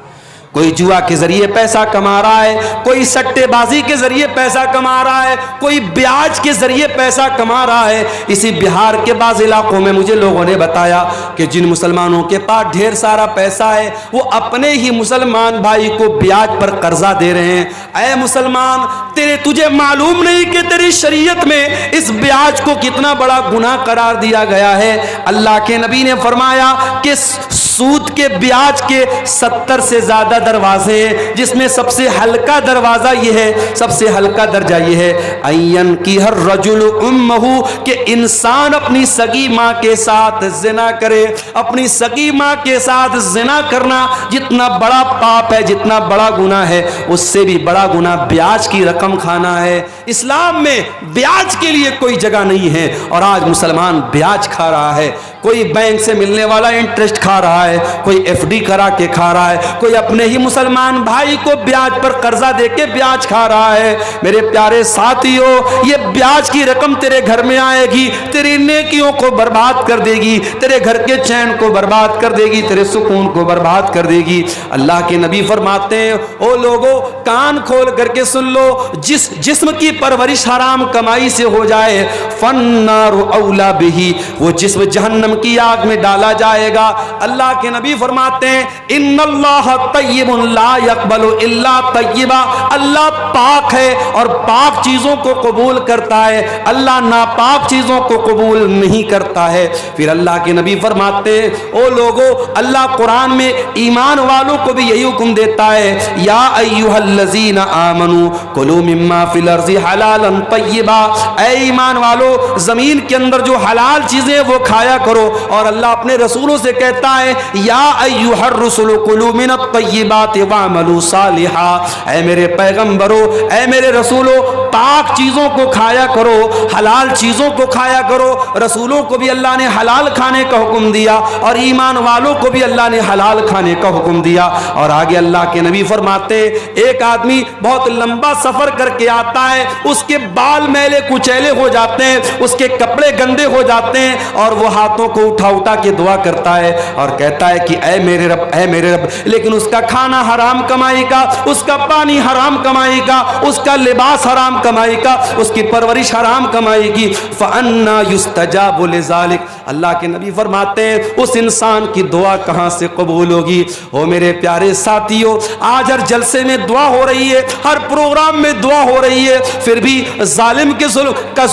کوئی جوا کے ذریعے پیسہ کما رہا ہے، کوئی سٹے بازی کے ذریعے پیسہ کما رہا ہے، کوئی بیاج کے ذریعے پیسہ کما رہا ہے۔ اسی بہار کے بعض علاقوں میں مجھے لوگوں نے بتایا کہ جن مسلمانوں کے پاس ڈھیر سارا پیسہ ہے وہ اپنے ہی مسلمان بھائی کو بیاج پر قرضہ دے رہے ہیں۔ اے مسلمان، تجھے معلوم نہیں کہ تیری شریعت میں اس بیاج کو کتنا بڑا گناہ قرار دیا گیا ہے؟ اللہ کے نبی نے فرمایا کہ سود کے بیاج کے 70 سے زیادہ دروازے ہیں، جس میں سب سے ہلکا دروازہ یہ ہے، سب سے ہلکا درجہ یہ ہے این کی ہر رجل امہ، کہ انسان اپنی سگی ماں کے ساتھ زنا کرے۔ اپنی سگی ماں کے ساتھ زنا کرنا جتنا بڑا پاپ ہے، جتنا بڑا گناہ ہے، اس سے بھی بڑا گناہ بیاج کی رقم کھانا ہے۔ اسلام میں بیاج کے لیے کوئی جگہ نہیں ہے، اور آج مسلمان بیاج کھا رہا ہے۔ کوئی بینک سے ملنے والا انٹرسٹ کھا رہا ہے، کوئی ایف ڈی کرا کے کھا رہا ہے، کوئی اپنے ہی مسلمان بھائی کو بیاج پر قرضہ دے کے بیاج کھا رہا ہے۔ میرے پیارے ساتھیو، یہ بیاج کی رقم تیرے گھر میں آئے گی، تیری نیکیوں کو برباد کر دے گی، تیرے گھر کے چین کو برباد کر دے گی، تیرے سکون کو برباد کر دے گی۔ اللہ کے نبی فرماتے ہیں، او لوگو کان کھول کر کے سن لو، جس جسم کی پرورش حرام کمائی سے ہو جائے فَالنَّارُ أَوْلَى بِهِ، وہ جسم جہنم کی آگ میں ڈالا جائے گا۔ اللہ کے نبی فرماتے ہیں ان اللہ طیب لا يقبل الا طیبا، اللہ پاک ہے اور پاک چیزوں کو قبول کرتا ہے، اللہ ناپاک چیزوں کو قبول نہیں کرتا ہے۔ پھر اللہ کے نبی فرماتے ہیں او لوگو، اللہ قرآن میں ایمان والوں کو بھی یہی حکم دیتا ہے، یا ایھا الذین آمنوا کلوا مما فی الارض حلالا طیبا، اے ایمان والو زمین کے اندر جو حلال چیزیں وہ کھایا کرو۔ اور اللہ اپنے رسولوں سے کہتا ہے یا ایھا الرسل کلوا من الطیبات واعملوا صالحا، اے میرے پیغمبرو، اے میرے رسولو، پاک چیزوں کو کھایا کرو، حلال چیزوں کو کھایا کرو۔ رسولوں کو بھی اللہ نے حلال کھانے کا حکم دیا اور ایمان والوں کو بھی اللہ نے حلال کھانے کا حکم دیا۔ اور آگے اللہ کے نبی فرماتے ایک آدمی بہت لمبا سفر کر کے آتا ہے، اس کے بال میلے کچیلے ہو جاتے ہیں، اس کے کپڑے گندے ہو جاتے ہیں، اور وہ ہاتھوں کو اٹھا اٹھا کے دعا کرتا ہے اور کہتا ہے کہ اے میرے رب، اے میرے رب، لیکن اس کا کھانا حرام کمائی کا، اس کا پانی حرام کمائی کا، اس کا لباس حرام کمائی کا، اس کی پرورش حرام کمائی کی۔ فَأَنَّا يُسْتَجَابُ لِذَلِكَ، اللہ کے نبی فرماتے ہیں اس انسان کی دعا کہاں سے قبول ہوگی؟ او میرے پیارے ساتھیو، آج ہر جلسے میں دعا ہو رہی ہے، ہر پروگرام میں دعا ہو رہی ہے، پھر بھی ظالم کے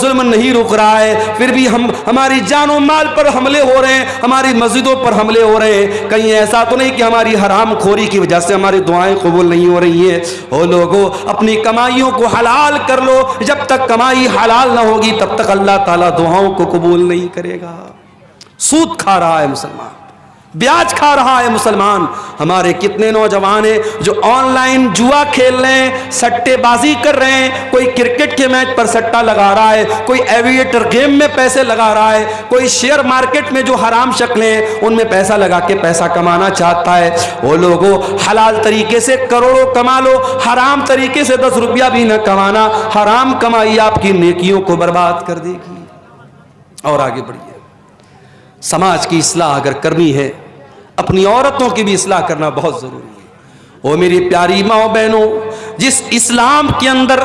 ظلم نہیں رک رہا ہے، پھر بھی ہماری جان و مال پر حملے ہو رہے ہیں، ہماری مسجدوں پر حملے ہو رہے ہیں۔ کہیں ایسا تو نہیں کہ ہماری حرام خوری کی وجہ سے ہماری دعائیں قبول نہیں ہو رہی ہیں؟ او لوگو، اپنی کمائیوں کو حلال کر لو، جب تک کمائی حلال نہ ہوگی تب تک اللہ تعالیٰ دعاؤں کو قبول نہیں کرے گا۔ سود کھا رہا ہے مسلمان، بیاج کھا رہا ہے مسلمان۔ ہمارے کتنے نوجوان ہیں جو آن لائن جوا کھیل رہے ہیں، سٹے بازی کر رہے ہیں، کوئی کرکٹ کے میچ پر سٹا لگا رہا ہے، کوئی ایویٹر گیم میں پیسے لگا رہا ہے، کوئی شیئر مارکیٹ میں جو حرام شکلیں ہیں ان میں پیسہ لگا کے پیسہ کمانا چاہتا ہے۔ وہ لوگوں، حلال طریقے سے کروڑوں کما لو، حرام طریقے سے 10 روپیہ بھی نہ کمانا، حرام کمائی آپ کی نیکیوں کو برباد کر دے گی۔ اور آگے بڑھیے، سماج کی اصلاح اگر کرنی ہے، اپنی عورتوں کی بھی اصلاح کرنا بہت ضروری ہے۔ وہ میری پیاری ماں بہنوں، جس اسلام کے اندر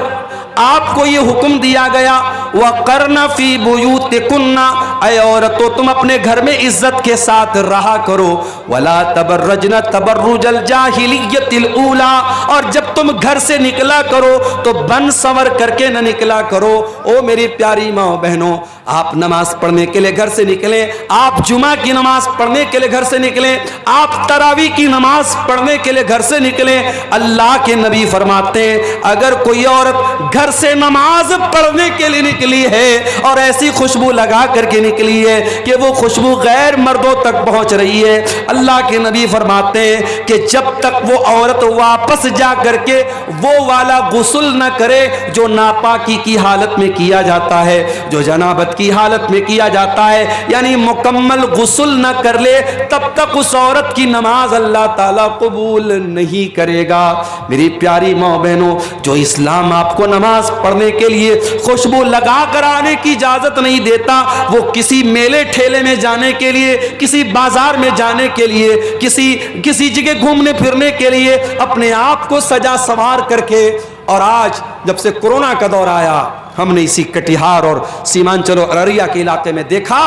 آپ کو یہ حکم دیا گیا وَقَرْنَ فِي بُيُوتِكُنَّ، اے عورتوں تم اپنے گھر میں عزت کے ساتھ رہا کرو، وَلَا تَبَرَّجْنَ تَبَرُّجَ الْجَاهِلِيَّةِ الْأُولَى، اور جب تم گھر سے نکلا کرو تو بن سنور کر کے نہ نکلا کرو۔ او میری پیاری ماں بہنوں، آپ نماز پڑھنے کے لیے گھر سے نکلیں، آپ جمعہ کی نماز پڑھنے کے لیے گھر سے نکلیں، آپ تراویح کی نماز پڑھنے کے لیے گھر سے نکلیں۔ اللہ کے نبی فرماتے ہیں اگر کوئی عورت گھر سے نماز پڑھنے کے لیے نکلی ہے اور ایسی خوشبو لگا کر کے نکلی ہے کہ وہ خوشبو غیر مردوں تک پہنچ رہی ہے، اللہ کے نبی فرماتے ہیں کہ جب تک وہ عورت واپس جا کر کے وہ والا غسل نہ کرے جو ناپاکی کی حالت میں کیا جاتا ہے، جو جنابت کی حالت میں کیا جاتا ہے، یعنی مکمل غسل نہ کر لے، تب تک اس عورت کی نماز اللہ تعالیٰ قبول نہیں کرے گا۔ میری پیاری ماں بہنوں، جو اسلام آپ کو نماز پڑھنے کے لیے خوشبو لگا کر آنے کی اجازت نہیں دیتا، وہ کسی میلے ٹھیلے میں جانے کے لیے، کسی بازار میں جانے کے لیے، کسی جگہ گھومنے پھرنے کے لیے اپنے آپ کو سجا سنوار کر کے، اور آج جب سے کورونا کا دور آیا ہم نے اسی کٹیہار اور سیمانچل اور ارریہ کے علاقے میں دیکھا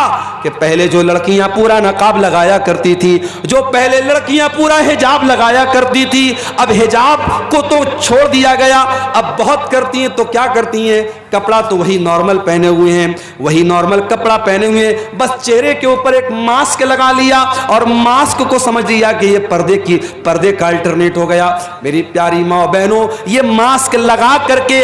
کہ پہلے جو لڑکیاں پورا نقاب لگایا کرتی تھی، جو پہلے لڑکیاں پورا حجاب لگایا کرتی تھی، اب حجاب کو تو چھوڑ دیا گیا، اب بہت کرتی ہیں تو کیا کرتی ہیں، کپڑا تو وہی نارمل پہنے ہوئے ہیں، وہی نارمل کپڑا پہنے ہوئے ہیں، بس چہرے کے اوپر ایک ماسک لگا لیا اور ماسک کو سمجھ لیا کہ یہ پردے کا الٹرنیٹ ہو گیا۔ میری پیاری ماں بہنوں، یہ ماسک لگا کر کے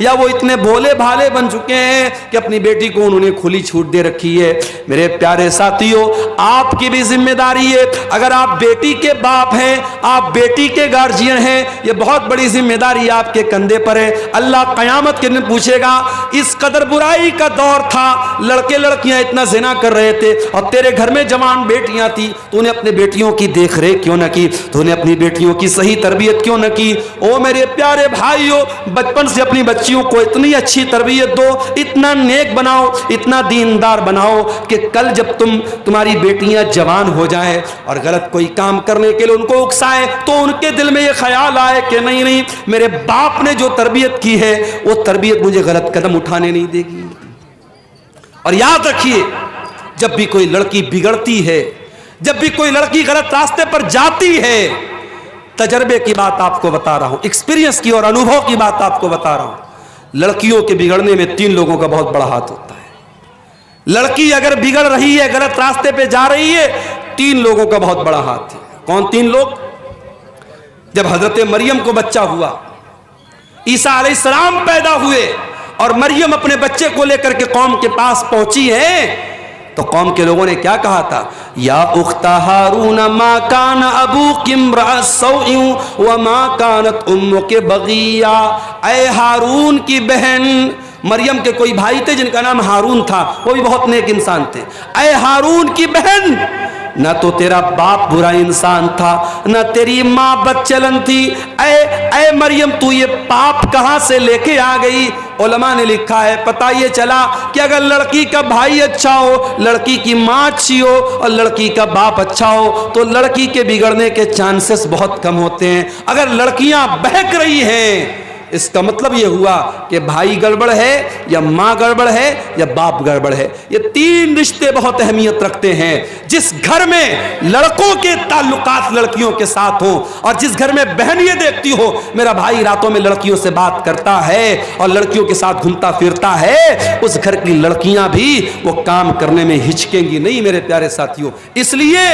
یا وہ اتنے بھولے بھالے بن چکے ہیں کہ اپنی بیٹی کو انہوں نے کھلی چھوٹ دے رکھی ہے۔ میرے پیارے ساتھیوں، آپ کی بھی ذمہ داری ہے، اگر آپ بیٹی کے باپ ہیں، آپ بیٹی کے گارجین ہیں، یہ بہت بڑی ذمہ داری آپ کے کندھے پر ہے۔ اللہ قیامت کے دن پوچھے گا، اس قدر برائی کا دور تھا، لڑکے لڑکیاں اتنا زنا کر رہے تھے اور تیرے گھر میں جوان بیٹیاں تھی، تو نے اپنے بیٹیوں کی دیکھ ریکھ کیوں نہ کی؟ تو نے اپنی بیٹیوں کی صحیح تربیت کیوں نہ کی؟ او میرے پیارے بھائیوں، بچپن سے اپنی بچیوں کو اتنی اچھی تربیت دو، اتنا نیک بناؤ، اتنا دیندار بناؤ کہ کل جب تمہاری بیٹیاں جوان ہو جائیں اور غلط کوئی کام کرنے کے لیے ان کو اکسائیں تو ان کے دل میں یہ خیال آئے کہ نہیں نہیں، میرے باپ نے جو تربیت کی ہے وہ تربیت مجھے غلط قدم اٹھانے نہیں دے گی۔ اور یاد رکھیے، جب بھی کوئی لڑکی بگڑتی ہے، جب بھی کوئی لڑکی غلط راستے پر جاتی ہے، تجربے کی بات آپ کو بتا رہا ہوں، ایکسپیرینس کی اور انوبھو کی بات آپ کو بتا رہا ہوں، لڑکیوں کے بگڑنے میں 3 لوگوں کا بہت بڑا ہاتھ ہوتا ہے۔ لڑکی اگر بگڑ رہی ہے، غلط راستے پہ جا رہی ہے، 3 لوگوں کا بہت بڑا ہاتھ ہے۔ کون 3 لوگ؟ جب حضرت مریم کو بچہ ہوا، عیسیٰ علیہ السلام پیدا ہوئے اور مریم اپنے بچے کو لے کر کے قوم کے پاس پہنچی ہے، تو قوم کے لوگوں نے کیا کہا تھا؟ یا اخت ہارون ما کان ابوک امرأ سوء وما کانت امک بغیہ، اے ہارون کی بہن، مریم کے کوئی بھائی تھے جن کا نام ہارون تھا، وہ بھی بہت نیک انسان تھے، اے ہارون کی بہن، نہ تو تیرا باپ برا انسان تھا، نہ تیری ماں بد چلن تھی، اے مریم تو یہ پاپ کہاں سے لے کے آ گئی؟ علماء نے لکھا ہے، پتہ یہ چلا کہ اگر لڑکی کا بھائی اچھا ہو، لڑکی کی ماں اچھی ہو اور لڑکی کا باپ اچھا ہو تو لڑکی کے بگڑنے کے چانسز بہت کم ہوتے ہیں۔ اگر لڑکیاں بہک رہی ہیں، اس کا مطلب یہ ہوا کہ بھائی گڑبڑ ہے یا ماں گڑبڑ ہے یا باپ گڑبڑ ہے۔ یہ 3 رشتے بہت اہمیت رکھتے ہیں۔ جس گھر میں لڑکوں کے تعلقات لڑکیوں کے ساتھ ہوں اور جس گھر میں بہن یہ دیکھتی ہو میرا بھائی راتوں میں لڑکیوں سے بات کرتا ہے اور لڑکیوں کے ساتھ گھومتا پھرتا ہے، اس گھر کی لڑکیاں بھی وہ کام کرنے میں ہچکیں گی نہیں میرے پیارے ساتھیوں۔ اس لیے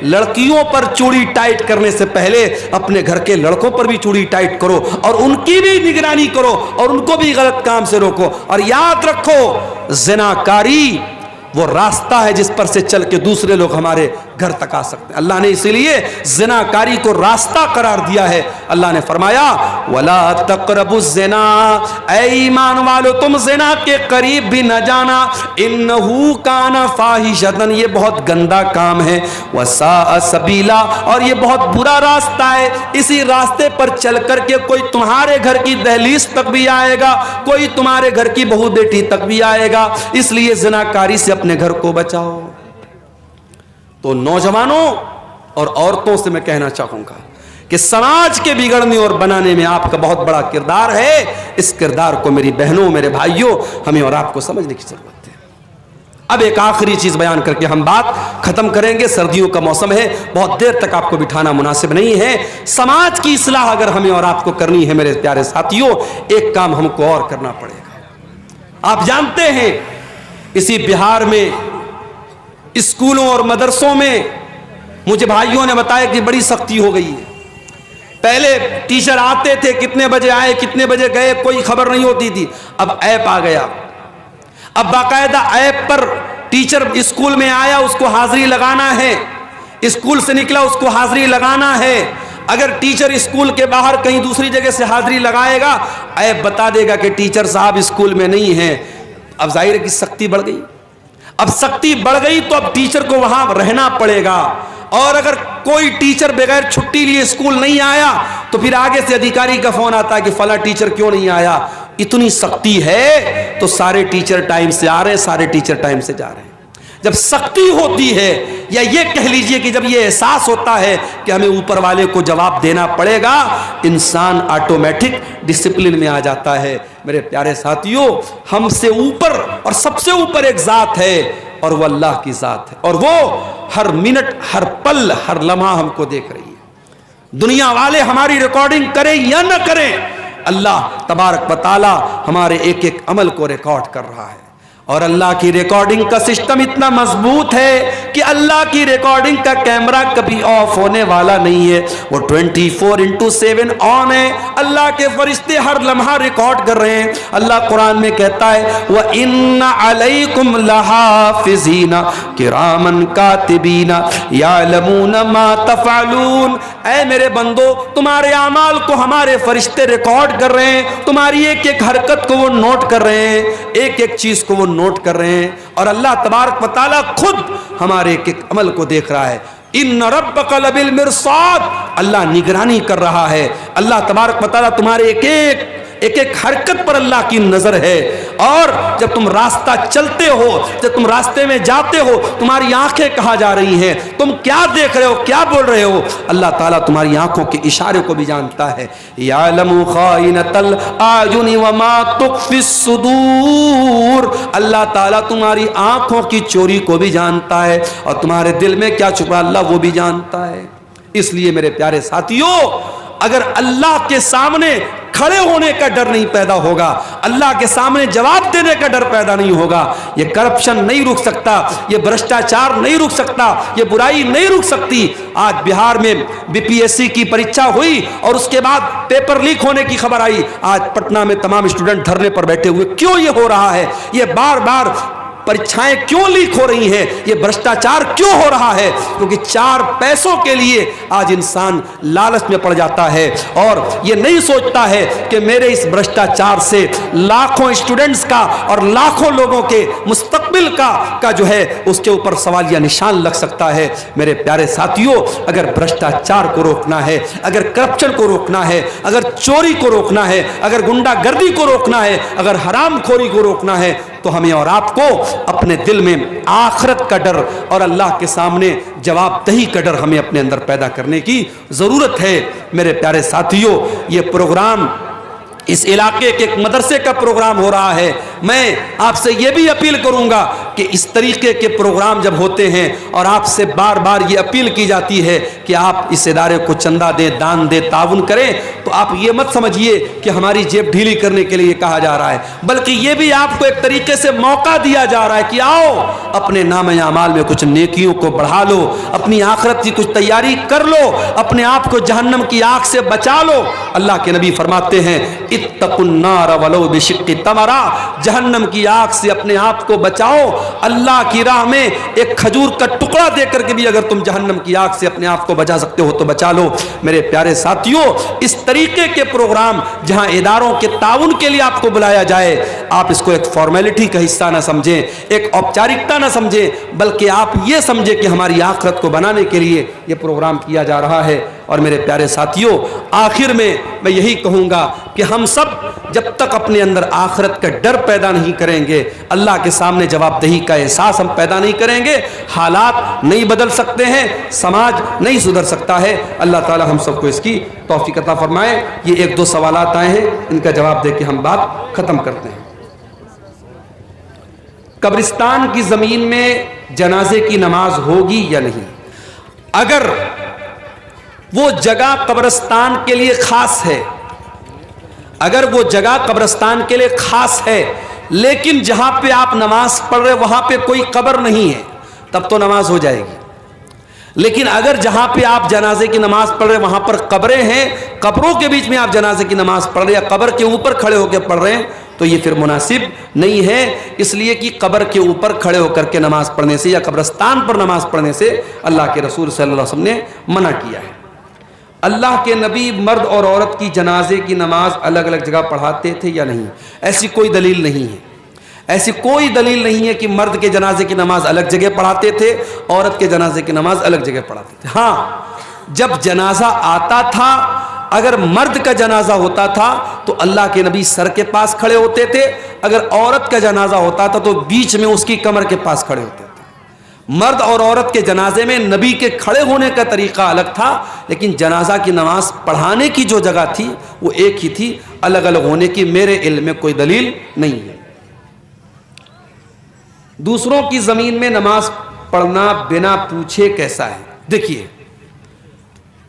لڑکیوں پر چوڑی ٹائٹ کرنے سے پہلے اپنے گھر کے لڑکوں پر بھی چوڑی ٹائٹ کرو اور ان کی بھی نگرانی کرو اور ان کو بھی غلط کام سے روکو۔ اور یاد رکھو، زناکاری وہ راستہ ہے جس پر سے چل کے دوسرے لوگ ہمارے گھر تک آ سکتے ہیں۔ اللہ نے اسی لیے زناکاری کو راستہ قرار دیا ہے۔ اللہ نے فرمایا وَلَا تَقْرَبُوا الزِّنَا، اے ایمان والو تم زنا کے قریب بھی نہ جانا، اِنَّهُ كَانَ فَاحِشَةً، یہ بہت گندا کام ہے، وَسَاءَ سَبِيلًا، اور یہ بہت برا راستہ ہے۔ اسی راستے پر چل کر کے کوئی تمہارے گھر کی دہلیز تک بھی آئے گا، کوئی تمہارے گھر کی بہو بیٹی تک بھی آئے گا۔ اس لیے زناکاری سے اپنے گھر کو بچاؤ۔ تو نوجوانوں اور عورتوں سے میں کہنا چاہوں گا کہ سماج کے بگڑنے اور بنانے میں آپ کا بہت بڑا کردار ہے۔ اس کردار کو میری بہنوں، میرے بھائیوں، ہمیں اور آپ کو سمجھنے کی ضرورت ہے۔ اب ایک آخری چیز بیان کر کے ہم بات ختم کریں گے۔ سردیوں کا موسم ہے، بہت دیر تک آپ کو بٹھانا مناسب نہیں ہے۔ سماج کی اصلاح اگر ہمیں اور آپ کو کرنی ہے میرے پیارے ساتھیوں، ایک کام ہم کو اور کرنا پڑے گا۔ آپ جانتے ہیں اسی بہار میں اسکولوں اور مدرسوں میں مجھے بھائیوں نے بتایا کہ بڑی سختی ہو گئی ہے۔ پہلے ٹیچر آتے تھے، کتنے بجے آئے کتنے بجے گئے کوئی خبر نہیں ہوتی تھی، اب ایپ آ گیا۔ اب باقاعدہ ایپ پر ٹیچر اسکول میں آیا اس کو حاضری لگانا ہے، اسکول سے نکلا اس کو حاضری لگانا ہے۔ اگر ٹیچر اسکول کے باہر کہیں دوسری جگہ سے حاضری لگائے گا، ایپ بتا دے گا کہ ٹیچر صاحب اسکول میں نہیں ہیں۔ اب ظاہر ہے کہ سختی بڑھ گئی۔ اب سختی بڑھ گئی تو اب ٹیچر کو وہاں رہنا پڑے گا، اور اگر کوئی ٹیچر بغیر چھٹی لیے اسکول نہیں آیا تو پھر آگے سے ادھیکاری کا فون آتا ہے کہ فلاں ٹیچر کیوں نہیں آیا۔ اتنی سختی ہے تو سارے ٹیچر ٹائم سے آ رہے ہیں، سارے ٹیچر ٹائم سے جا رہے ہیں۔ جب سختی ہوتی ہے، یا یہ کہہ لیجئے کہ جب یہ احساس ہوتا ہے کہ ہمیں اوپر والے کو جواب دینا پڑے گا، انسان آٹومیٹک ڈسپلن میں آ جاتا ہے۔ میرے پیارے ساتھیوں، ہم سے اوپر اور سب سے اوپر ایک ذات ہے اور وہ اللہ کی ذات ہے، اور وہ ہر منٹ، ہر پل، ہر لمحہ ہم کو دیکھ رہی ہے۔ دنیا والے ہماری ریکارڈنگ کریں یا نہ کریں، اللہ تبارک و تعالی ہمارے ایک ایک عمل کو ریکارڈ کر رہا ہے۔ اور اللہ کی ریکارڈنگ کا سسٹم اتنا مضبوط ہے کہ اللہ کی ریکارڈنگ کا کیمرہ کبھی آف ہونے والا نہیں ہے، وہ 24/7 آن ہے۔ اللہ کے فرشتے ہر لمحہ ریکارڈ کر رہے ہیں۔ اللہ قرآن میں کہتا ہے وَإِنَّ عَلَيْكُمْ لَحَافِظِينَ كِرَامًا كَاتِبِينَ يَعْلَمُونَ مَا تَفْعَلُونَ۔ اے میرے بندو، تمہارے اعمال کو ہمارے فرشتے ریکارڈ کر رہے ہیں، تمہاری ایک ایک حرکت کو وہ نوٹ کر رہے ہیں، ایک ایک چیز کو وہ نوٹ کر رہے ہیں، اور اللہ تبارک و تعالیٰ خود ہمارے ایک ایک عمل کو دیکھ رہا ہے۔ ان ربک لبالمرصاد، اللہ نگرانی کر رہا ہے۔ اللہ تبارک و تعالیٰ تمہارے ایک ایک حرکت پر اللہ کی نظر ہے، اور جب تم راستہ چلتے ہو، جب تم راستے میں جاتے ہو، تمہاری آنکھیں کہاں جا رہی ہیں، تم کیا دیکھ رہے ہو، کیا بول رہے ہو، اللہ تعالیٰ تمہاری آنکھوں کے اشارے کو بھی جانتا ہے۔ یعلم خائنۃ الاعین وما تخفی الصدور، اللہ تعالیٰ تمہاری آنکھوں کی چوری کو بھی جانتا ہے، اور تمہارے دل میں کیا چھپا اللہ وہ بھی جانتا ہے۔ اس لیے میرے پیارے ساتھیوں، اگر اللہ کے سامنے کھڑے ہونے کا ڈر نہیں پیدا ہوگا، اللہ کے سامنے جواب دینے کا ڈر پیدا نہیں ہوگا، یہ کرپشن نہیں رک سکتا، یہ بھرشٹاچار نہیں رک سکتا، یہ برائی نہیں رک سکتی۔ آج بہار میں BPSC کی پریچھا ہوئی اور اس کے بعد پیپر لیک ہونے کی خبر آئی، آج پٹنہ میں تمام اسٹوڈنٹ دھرنے پر بیٹھے ہوئے۔ کیوں یہ ہو رہا ہے؟ یہ بار بار پریچھائیں کیوں لیک ہو رہی ہیں؟ یہ بھرشٹاچار کیوں ہو رہا ہے؟ کیونکہ 4 پیسوں کے لیے آج انسان لالچ میں پڑ جاتا ہے، اور یہ نہیں سوچتا ہے کہ میرے اس بھرشٹاچار سے لاکھوں اسٹوڈنٹس کا اور لاکھوں لوگوں کے مستقبل کا جو ہے اس کے اوپر سوالیہ نشان لگ سکتا ہے۔ میرے پیارے ساتھیوں، اگر بھرشٹاچار کو روکنا ہے، اگر کرپشن کو روکنا ہے، اگر چوری کو روکنا ہے، اگر گنڈا گردی کو روکنا ہے، اگر حرام خوری کو روکنا ہے، تو ہمیں اور آپ کو اپنے دل میں آخرت کا ڈر اور اللہ کے سامنے جواب دہی کا ڈر ہمیں اپنے اندر پیدا کرنے کی ضرورت ہے۔ میرے پیارے ساتھیوں، یہ پروگرام اس علاقے کے ایک مدرسے کا پروگرام ہو رہا ہے۔ میں آپ سے یہ بھی اپیل کروں گا کہ اس طریقے کے پروگرام جب ہوتے ہیں اور آپ سے بار بار یہ اپیل کی جاتی ہے کہ آپ اس ادارے کو چندہ دیں، دان دیں، تعاون کریں، تو آپ یہ مت سمجھیے کہ ہماری جیب ڈھیلی کرنے کے لیے یہ کہا جا رہا ہے، بلکہ یہ بھی آپ کو ایک طریقے سے موقع دیا جا رہا ہے کہ آؤ اپنے نام اعمال میں کچھ نیکیوں کو بڑھا لو، اپنی آخرت کی کچھ تیاری کر لو، اپنے آپ کو جہنم کی آگ سے بچا لو۔ اللہ کے نبی فرماتے ہیں اتقوا النار ولو بشق تمرہ، جہنم کی آگ سے اپنے آپ کو بچاؤ، اللہ کی راہ میں ایک کھجور کا ٹکڑا دے کر کے بھی اگر تم جہنم کی آگ سے اپنے آپ کو بچا سکتے ہو تو بچا لو۔ میرے پیارے ساتھیوں، اس طریقے کے پروگرام جہاں اداروں کے تعاون کے لیے آپ کو بلایا جائے، آپ اس کو ایک فارمیلٹی کا حصہ نہ سمجھیں، ایک اوپچارکتا نہ سمجھیں، بلکہ آپ یہ سمجھیں کہ ہماری آخرت کو بنانے کے لیے یہ پروگرام کیا جا رہا ہے۔ اور میرے پیارے ساتھیوں، آخر میں میں یہی کہوں گا کہ ہم سب جب تک اپنے اندر آخرت کا ڈر پیدا نہیں کریں گے، اللہ کے سامنے جواب دہی کا احساس ہم پیدا نہیں کریں گے، حالات نہیں بدل سکتے ہیں، سماج نہیں سدھر سکتا ہے۔ اللہ تعالی ہم سب کو اس کی توفیق عطا فرمائے۔ یہ 1-2 سوالات آئے ہیں، ان کا جواب دے کے ہم بات ختم کرتے ہیں۔ قبرستان کی زمین میں جنازے کی نماز ہوگی یا نہیں؟ اگر وہ جگہ قبرستان کے لیے خاص ہے، اگر وہ جگہ قبرستان کے لیے خاص ہے، لیکن جہاں پہ آپ نماز پڑھ رہے وہاں پہ کوئی قبر نہیں ہے، تب تو نماز ہو جائے گی۔ لیکن اگر جہاں پہ آپ جنازے کی نماز پڑھ رہے وہاں پر قبریں ہیں، قبروں کے بیچ میں آپ جنازے کی نماز پڑھ رہے یا قبر کے اوپر کھڑے ہو کے پڑھ رہے ہیں، تو یہ پھر مناسب نہیں ہے، اس لیے کہ قبر کے اوپر کھڑے ہو کر کے نماز پڑھنے سے یا قبرستان پر نماز پڑھنے سے اللہ کے رسول صلی اللہ علیہ وسلم نے منع کیا ہے۔ اللہ کے نبی مرد اور عورت کی جنازے کی نماز الگ الگ جگہ پڑھاتے تھے یا نہیں؟ ایسی کوئی دلیل نہیں ہے، ایسی کوئی دلیل نہیں ہے کہ مرد کے جنازے کی نماز الگ جگہ پڑھاتے تھے، عورت کے جنازے کی نماز الگ جگہ پڑھاتے تھے۔ ہاں، جب جنازہ آتا تھا، اگر مرد کا جنازہ ہوتا تھا تو اللہ کے نبی سر کے پاس کھڑے ہوتے تھے، اگر عورت کا جنازہ ہوتا تھا تو بیچ میں اس کی کمر کے پاس کھڑے ہوتے تھے۔ مرد اور عورت کے جنازے میں نبی کے کھڑے ہونے کا طریقہ الگ تھا، لیکن جنازہ کی نماز پڑھانے کی جو جگہ تھی وہ ایک ہی تھی، الگ الگ ہونے کی میرے علم میں کوئی دلیل نہیں ہے۔ دوسروں کی زمین میں نماز پڑھنا بنا پوچھے کیسا ہے؟ دیکھیے،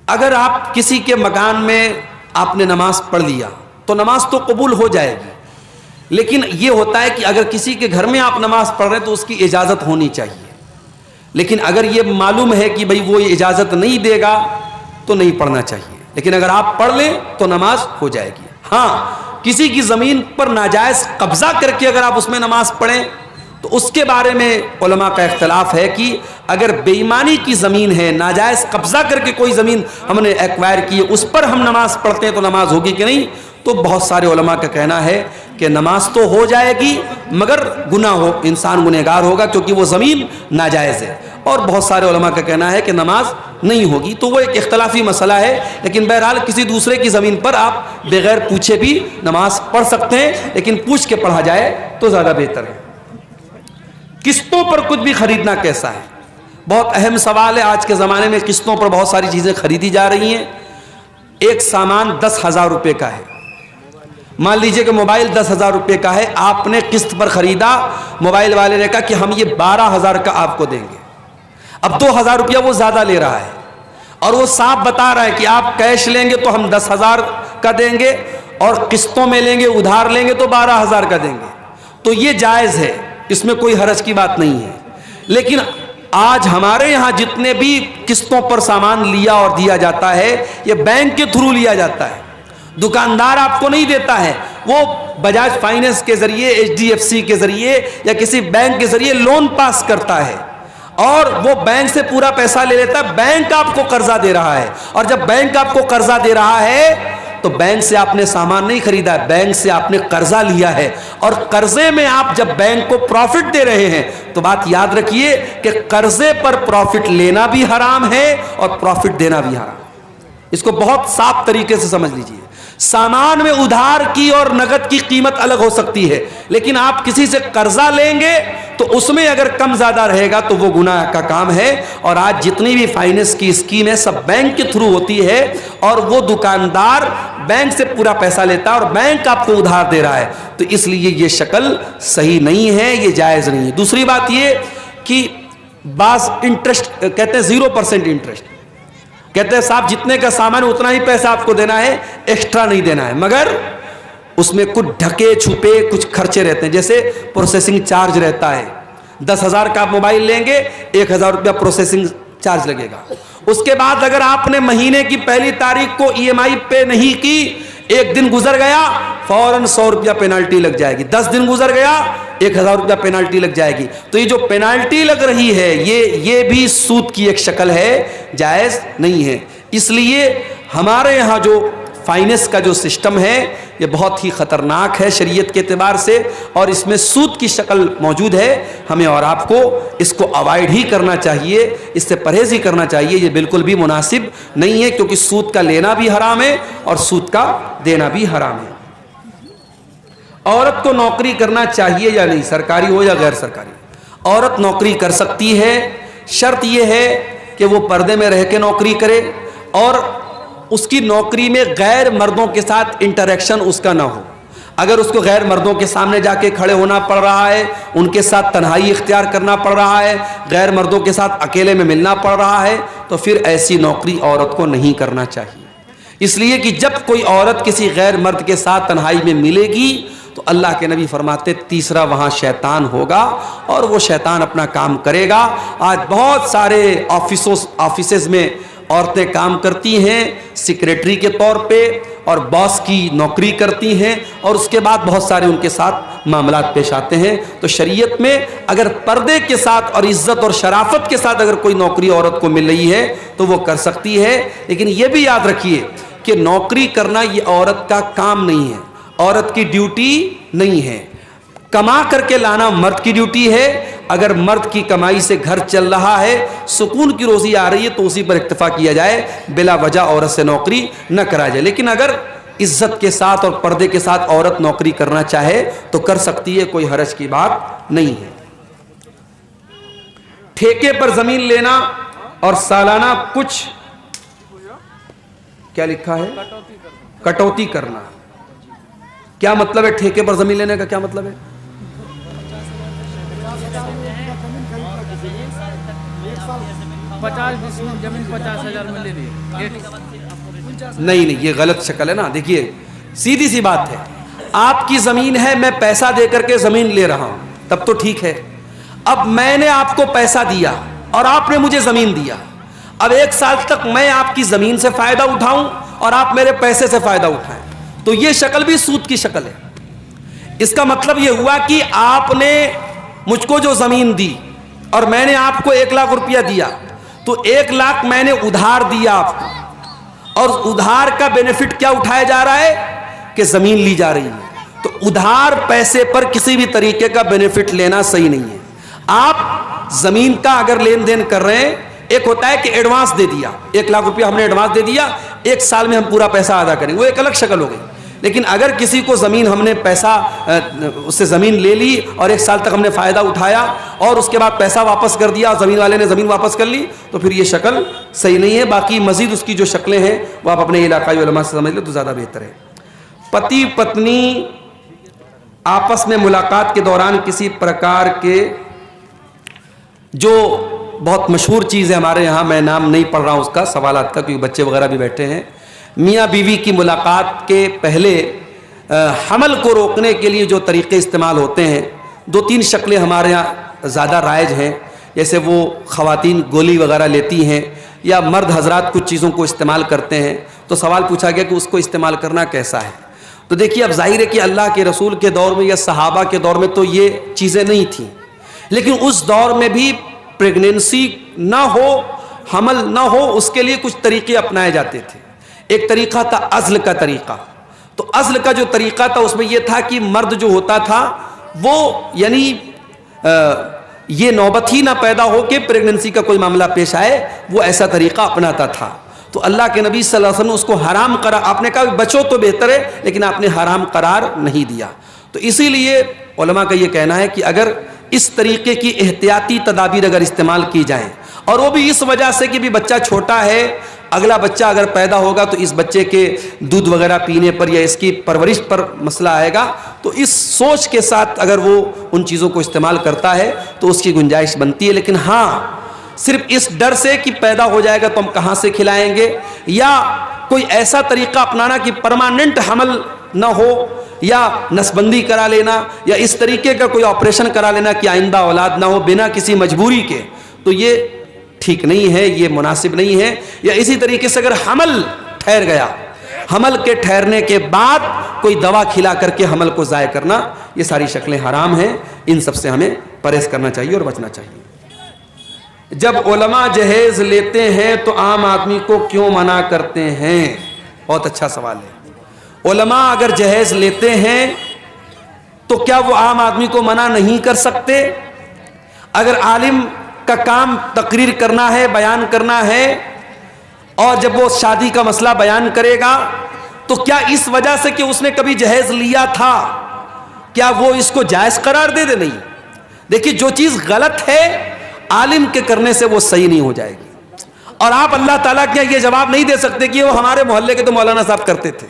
اگر آپ کسی کے مکان میں آپ نے نماز پڑھ لیا تو نماز تو قبول ہو جائے گی، لیکن یہ ہوتا ہے کہ اگر کسی کے گھر میں آپ نماز پڑھ رہے ہیں تو اس کی اجازت ہونی چاہیے، لیکن اگر یہ معلوم ہے کہ بھئی وہ اجازت نہیں دے گا تو نہیں پڑھنا چاہیے، لیکن اگر آپ پڑھ لیں تو نماز ہو جائے گی۔ ہاں، کسی کی زمین پر ناجائز قبضہ کر کے اگر آپ اس میں نماز پڑھیں تو اس کے بارے میں علماء کا اختلاف ہے کہ اگر بے ایمانی کی زمین ہے، ناجائز قبضہ کر کے کوئی زمین ہم نے ایکوائر کی ہے، اس پر ہم نماز پڑھتے ہیں تو نماز ہوگی کہ نہیں؟ تو بہت سارے علماء کا کہنا ہے کہ نماز تو ہو جائے گی مگر گناہ ہو، انسان گنہگار ہوگا کیونکہ وہ زمین ناجائز ہے، اور بہت سارے علماء کا کہنا ہے کہ نماز نہیں ہوگی۔ تو وہ ایک اختلافی مسئلہ ہے، لیکن بہرحال کسی دوسرے کی زمین پر آپ بغیر پوچھے بھی نماز پڑھ سکتے ہیں، لیکن پوچھ کے پڑھا جائے تو زیادہ بہتر ہے۔ قسطوں پر کچھ بھی خریدنا کیسا ہے؟ بہت اہم سوال ہے۔ آج کے زمانے میں قسطوں پر بہت ساری چیزیں خریدی جا رہی ہیں۔ ایک سامان 10,000 روپے کا ہے، مان لیجئے کہ موبائل 10,000 روپے کا ہے، آپ نے قسط پر خریدا، موبائل والے نے کہا کہ ہم یہ 12,000 کا آپ کو دیں گے۔ اب 2,000 روپیہ وہ زیادہ لے رہا ہے اور وہ صاف بتا رہا ہے کہ آپ کیش لیں گے تو ہم 10,000 کا دیں گے اور قسطوں میں لیں گے، ادھار لیں گے تو 12,000 کا دیں گے۔ تو یہ جائز ہے، اس میں کوئی حرج کی بات نہیں ہے۔ لیکن آج ہمارے یہاں جتنے بھی قسطوں پر سامان لیا اور دیا جاتا ہے یہ بینک کے تھرو لیا جاتا ہے، دکاندار آپ کو نہیں دیتا ہے، وہ بجاج فائنینس کے ذریعے، HDFC کے ذریعے یا کسی بینک کے ذریعے لون پاس کرتا ہے اور وہ بینک سے پورا پیسہ لے لیتا ہے۔ بینک آپ کو قرضہ دے رہا ہے، اور جب بینک آپ کو قرضہ دے رہا ہے تو بینک سے آپ نے سامان نہیں خریدا ہے، بینک سے آپ نے قرضہ لیا ہے، اور قرضے میں آپ جب بینک کو پروفٹ دے رہے ہیں تو بات یاد رکھیے کہ قرضے پر پروفٹ لینا بھی حرام ہے اور پروفٹ دینا بھی حرام ہے۔ اس کو بہت صاف طریقے سے سمجھ لیجئے۔ سامان میں ادھار کی اور نقد کی قیمت الگ ہو سکتی ہے، لیکن آپ کسی سے قرضہ لیں گے تو اس میں اگر کم زیادہ رہے گا تو وہ گناہ کا کام ہے۔ اور آج جتنی بھی فائنینس کی اسکیم ہے سب بینک کے تھرو ہوتی ہے، اور وہ دکاندار بینک سے پورا پیسہ لیتا ہے اور بینک آپ کو ادھار دے رہا ہے، تو اس لیے یہ شکل صحیح نہیں ہے، یہ جائز نہیں ہے۔ دوسری بات یہ کہ بعض انٹرسٹ کہتے ہیں 0% انٹرسٹ، کہتے ہیں صاحب جتنے کا سامان اتنا ہی پیسہ آپ کو دینا ہے، ایکسٹرا نہیں دینا ہے، مگر اس میں کچھ ڈھکے چھپے کچھ خرچے رہتے ہیں، جیسے پروسیسنگ چارج رہتا ہے۔ 10,000 کا آپ موبائل لیں گے، 1,000 روپیہ پروسیسنگ چارج لگے گا۔ اس کے بعد اگر آپ نے مہینے کی پہلی تاریخ کو EMI پے نہیں کی، ایک دن گزر گیا فوراً 100 روپیہ پینالٹی لگ جائے گی، 10 دن گزر گیا 1,000 روپیہ پینالٹی لگ جائے گی۔ تو یہ جو پینالٹی لگ رہی ہے یہ بھی سود کی ایک شکل ہے، جائز نہیں ہے۔ اس لیے ہمارے یہاں جو فائنینس کا جو سسٹم ہے یہ بہت ہی خطرناک ہے شریعت کے اعتبار سے، اور اس میں سود کی شکل موجود ہے۔ ہمیں اور آپ کو اس کو اوائڈ ہی کرنا چاہیے، اس سے پرہیز ہی کرنا چاہیے، یہ بالکل بھی مناسب نہیں ہے، کیونکہ سود کا لینا بھی حرام ہے اور سود کا دینا بھی حرام ہے۔ عورت کو نوکری کرنا چاہیے یا نہیں، سرکاری ہو یا غیر سرکاری؟ عورت نوکری کر سکتی ہے، شرط یہ ہے کہ وہ پردے میں رہ کے نوکری کرے اور اس کی نوکری میں غیر مردوں کے ساتھ انٹریکشن اس کا نہ ہو۔ اگر اس کو غیر مردوں کے سامنے جا کے کھڑے ہونا پڑ رہا ہے، ان کے ساتھ تنہائی اختیار کرنا پڑ رہا ہے، غیر مردوں کے ساتھ اکیلے میں ملنا پڑ رہا ہے، تو پھر ایسی نوکری عورت کو نہیں کرنا چاہیے۔ اس لیے کہ جب کوئی عورت کسی غیر مرد کے ساتھ تنہائی میں ملے گی تو اللہ کے نبی فرماتے تیسرا وہاں شیطان ہوگا اور وہ شیطان اپنا کام کرے گا۔ آج بہت سارے آفیسز میں عورتیں کام کرتی ہیں سیکریٹری کے طور پہ اور باس کی نوکری کرتی ہیں، اور اس کے بعد بہت سارے ان کے ساتھ معاملات پیش آتے ہیں۔ تو شریعت میں اگر پردے کے ساتھ اور عزت اور شرافت کے ساتھ اگر کوئی نوکری عورت کو مل رہی ہے تو وہ کر سکتی ہے، لیکن یہ بھی یاد رکھیے کہ نوکری کرنا یہ عورت کا کام نہیں ہے، عورت کی ڈیوٹی نہیں ہے۔ کما کر کے لانا مرد کی ڈیوٹی ہے۔ اگر مرد کی کمائی سے گھر چل رہا ہے، سکون کی روزی آ رہی ہے تو اسی پر اکتفا کیا جائے، بلا وجہ عورت سے نوکری نہ کرا جائے۔ لیکن اگر عزت کے ساتھ اور پردے کے ساتھ عورت نوکری کرنا چاہے تو کر سکتی ہے، کوئی حرج کی بات نہیں ہے۔ ٹھیکے پر زمین لینا اور سالانہ کچھ کیا لکھا ہے؟ کٹوتی کرنا۔ کیا مطلب ہے ٹھیکے پر زمین لینے کا؟ کیا مطلب ہے؟ زمین 50,000 میں لے لی۔ نہیں، یہ غلط شکل ہے نا۔ دیکھیے سیدھی سی بات ہے، آپ کی زمین ہے, میں پیسہ دے کر کے زمین لے رہا ہوں, تب تو ٹھیک ہے. اب میں نے آپ کو پیسہ دیا اور آپ نے مجھے زمین دیا, اب 1 سال تک میں آپ کی زمین سے فائدہ اٹھاؤں اور آپ میرے پیسے سے فائدہ اٹھائیں, تو یہ شکل بھی سود کی شکل ہے. اس کا مطلب یہ ہوا کہ آپ نے مجھ کو جو زمین دی اور میں نے آپ کو 1 لاکھ روپیہ دیا, تو 1 لاکھ میں نے ادھار دیا آپ کو, اور ادھار کا بینیفٹ کیا اٹھایا جا رہا ہے کہ زمین لی جا رہی ہے. تو ادھار پیسے پر کسی بھی طریقے کا بینیفٹ لینا صحیح نہیں ہے. آپ زمین کا اگر لین دین کر رہے ہیں, ایک ہوتا ہے کہ ایڈوانس دے دیا, 1 لاکھ روپیہ ہم نے ایڈوانس دے دیا, 1 سال میں ہم پورا پیسہ ادا کریں, وہ ایک الگ شکل ہو گئی. لیکن اگر کسی کو زمین ہم نے پیسہ اس سے زمین لے لی اور 1 سال تک ہم نے فائدہ اٹھایا اور اس کے بعد پیسہ واپس کر دیا, زمین والے نے زمین واپس کر لی, تو پھر یہ شکل صحیح نہیں ہے. باقی مزید اس کی جو شکلیں ہیں وہ آپ اپنے علاقائی علماء سے سمجھ لیں تو زیادہ بہتر ہے. پتی پتنی آپس میں ملاقات کے دوران کسی پرکار کے, جو بہت مشہور چیز ہے ہمارے یہاں, میں نام نہیں پڑھ رہا ہوں اس کا, سوالات کا, کیونکہ بچے وغیرہ بھی بیٹھے ہیں, میاں بیوی کی ملاقات کے پہلے حمل کو روکنے کے لیے جو طریقے استعمال ہوتے ہیں, 2-3 شکلیں ہمارے یہاں زیادہ رائج ہیں. جیسے وہ خواتین گولی وغیرہ لیتی ہیں یا مرد حضرات کچھ چیزوں کو استعمال کرتے ہیں. تو سوال پوچھا گیا کہ اس کو استعمال کرنا کیسا ہے. تو دیکھیے, اب ظاہر ہے کہ اللہ کے رسول کے دور میں یا صحابہ کے دور میں تو یہ چیزیں نہیں تھیں, لیکن اس دور میں بھی پریگنینسی نہ ہو, حمل نہ ہو, اس کے لیے کچھ طریقے اپنائے جاتے تھے. ایک طریقہ تھا عزل کا طریقہ. تو عزل کا جو طریقہ تھا اس میں یہ تھا کہ مرد جو ہوتا تھا وہ یعنی یہ نوبت ہی نہ پیدا ہو کہ پریگننسی کا کوئی معاملہ پیش آئے, وہ ایسا طریقہ اپناتا تھا. تو اللہ کے نبی صلی اللہ علیہ وسلم نے اس کو حرام قرار, آپ نے کہا بچو تو بہتر ہے, لیکن آپ نے حرام قرار نہیں دیا. تو اسی لیے علماء کا یہ کہنا ہے کہ اگر اس طریقے کی احتیاطی تدابیر اگر استعمال کی جائیں, اور وہ بھی اس وجہ سے کہ بھی بچہ چھوٹا ہے, اگلا بچہ اگر پیدا ہوگا تو اس بچے کے دودھ وغیرہ پینے پر یا اس کی پرورش پر مسئلہ آئے گا, تو اس سوچ کے ساتھ اگر وہ ان چیزوں کو استعمال کرتا ہے تو اس کی گنجائش بنتی ہے. لیکن ہاں, صرف اس ڈر سے کہ پیدا ہو جائے گا تو ہم کہاں سے کھلائیں گے, یا کوئی ایسا طریقہ اپنانا کہ پرماننٹ حمل نہ ہو, یا نسبندی کرا لینا, یا اس طریقے کا کوئی آپریشن کرا لینا کہ آئندہ اولاد نہ ہو بنا کسی مجبوری کے, تو یہ ٹھیک نہیں ہے, یہ مناسب نہیں ہے. یا اسی طریقے سے اگر حمل ٹھہر گیا, حمل کے ٹھہرنے کے بعد کوئی دوا کھلا کر کے حمل کو ضائع کرنا, یہ ساری شکلیں حرام ہیں. ان سب سے ہمیں پرہیز کرنا چاہیے اور بچنا چاہیے. جب علماء جہیز لیتے ہیں تو عام آدمی کو کیوں منع کرتے ہیں؟ بہت اچھا سوال ہے. علماء اگر جہیز لیتے ہیں تو کیا وہ عام آدمی کو منع نہیں کر سکتے؟ اگر عالم کا کام تقریر کرنا ہے, بیان کرنا ہے, اور جب وہ شادی کا مسئلہ بیان کرے گا تو کیا اس وجہ سے کہ اس نے کبھی جہیز لیا تھا کیا وہ اس کو جائز قرار دے دے؟ نہیں. دیکھیے, جو چیز غلط ہے عالم کے کرنے سے وہ صحیح نہیں ہو جائے گی. اور آپ اللہ تعالیٰ کیا یہ جواب نہیں دے سکتے کہ وہ ہمارے محلے کے تو مولانا صاحب کرتے تھے.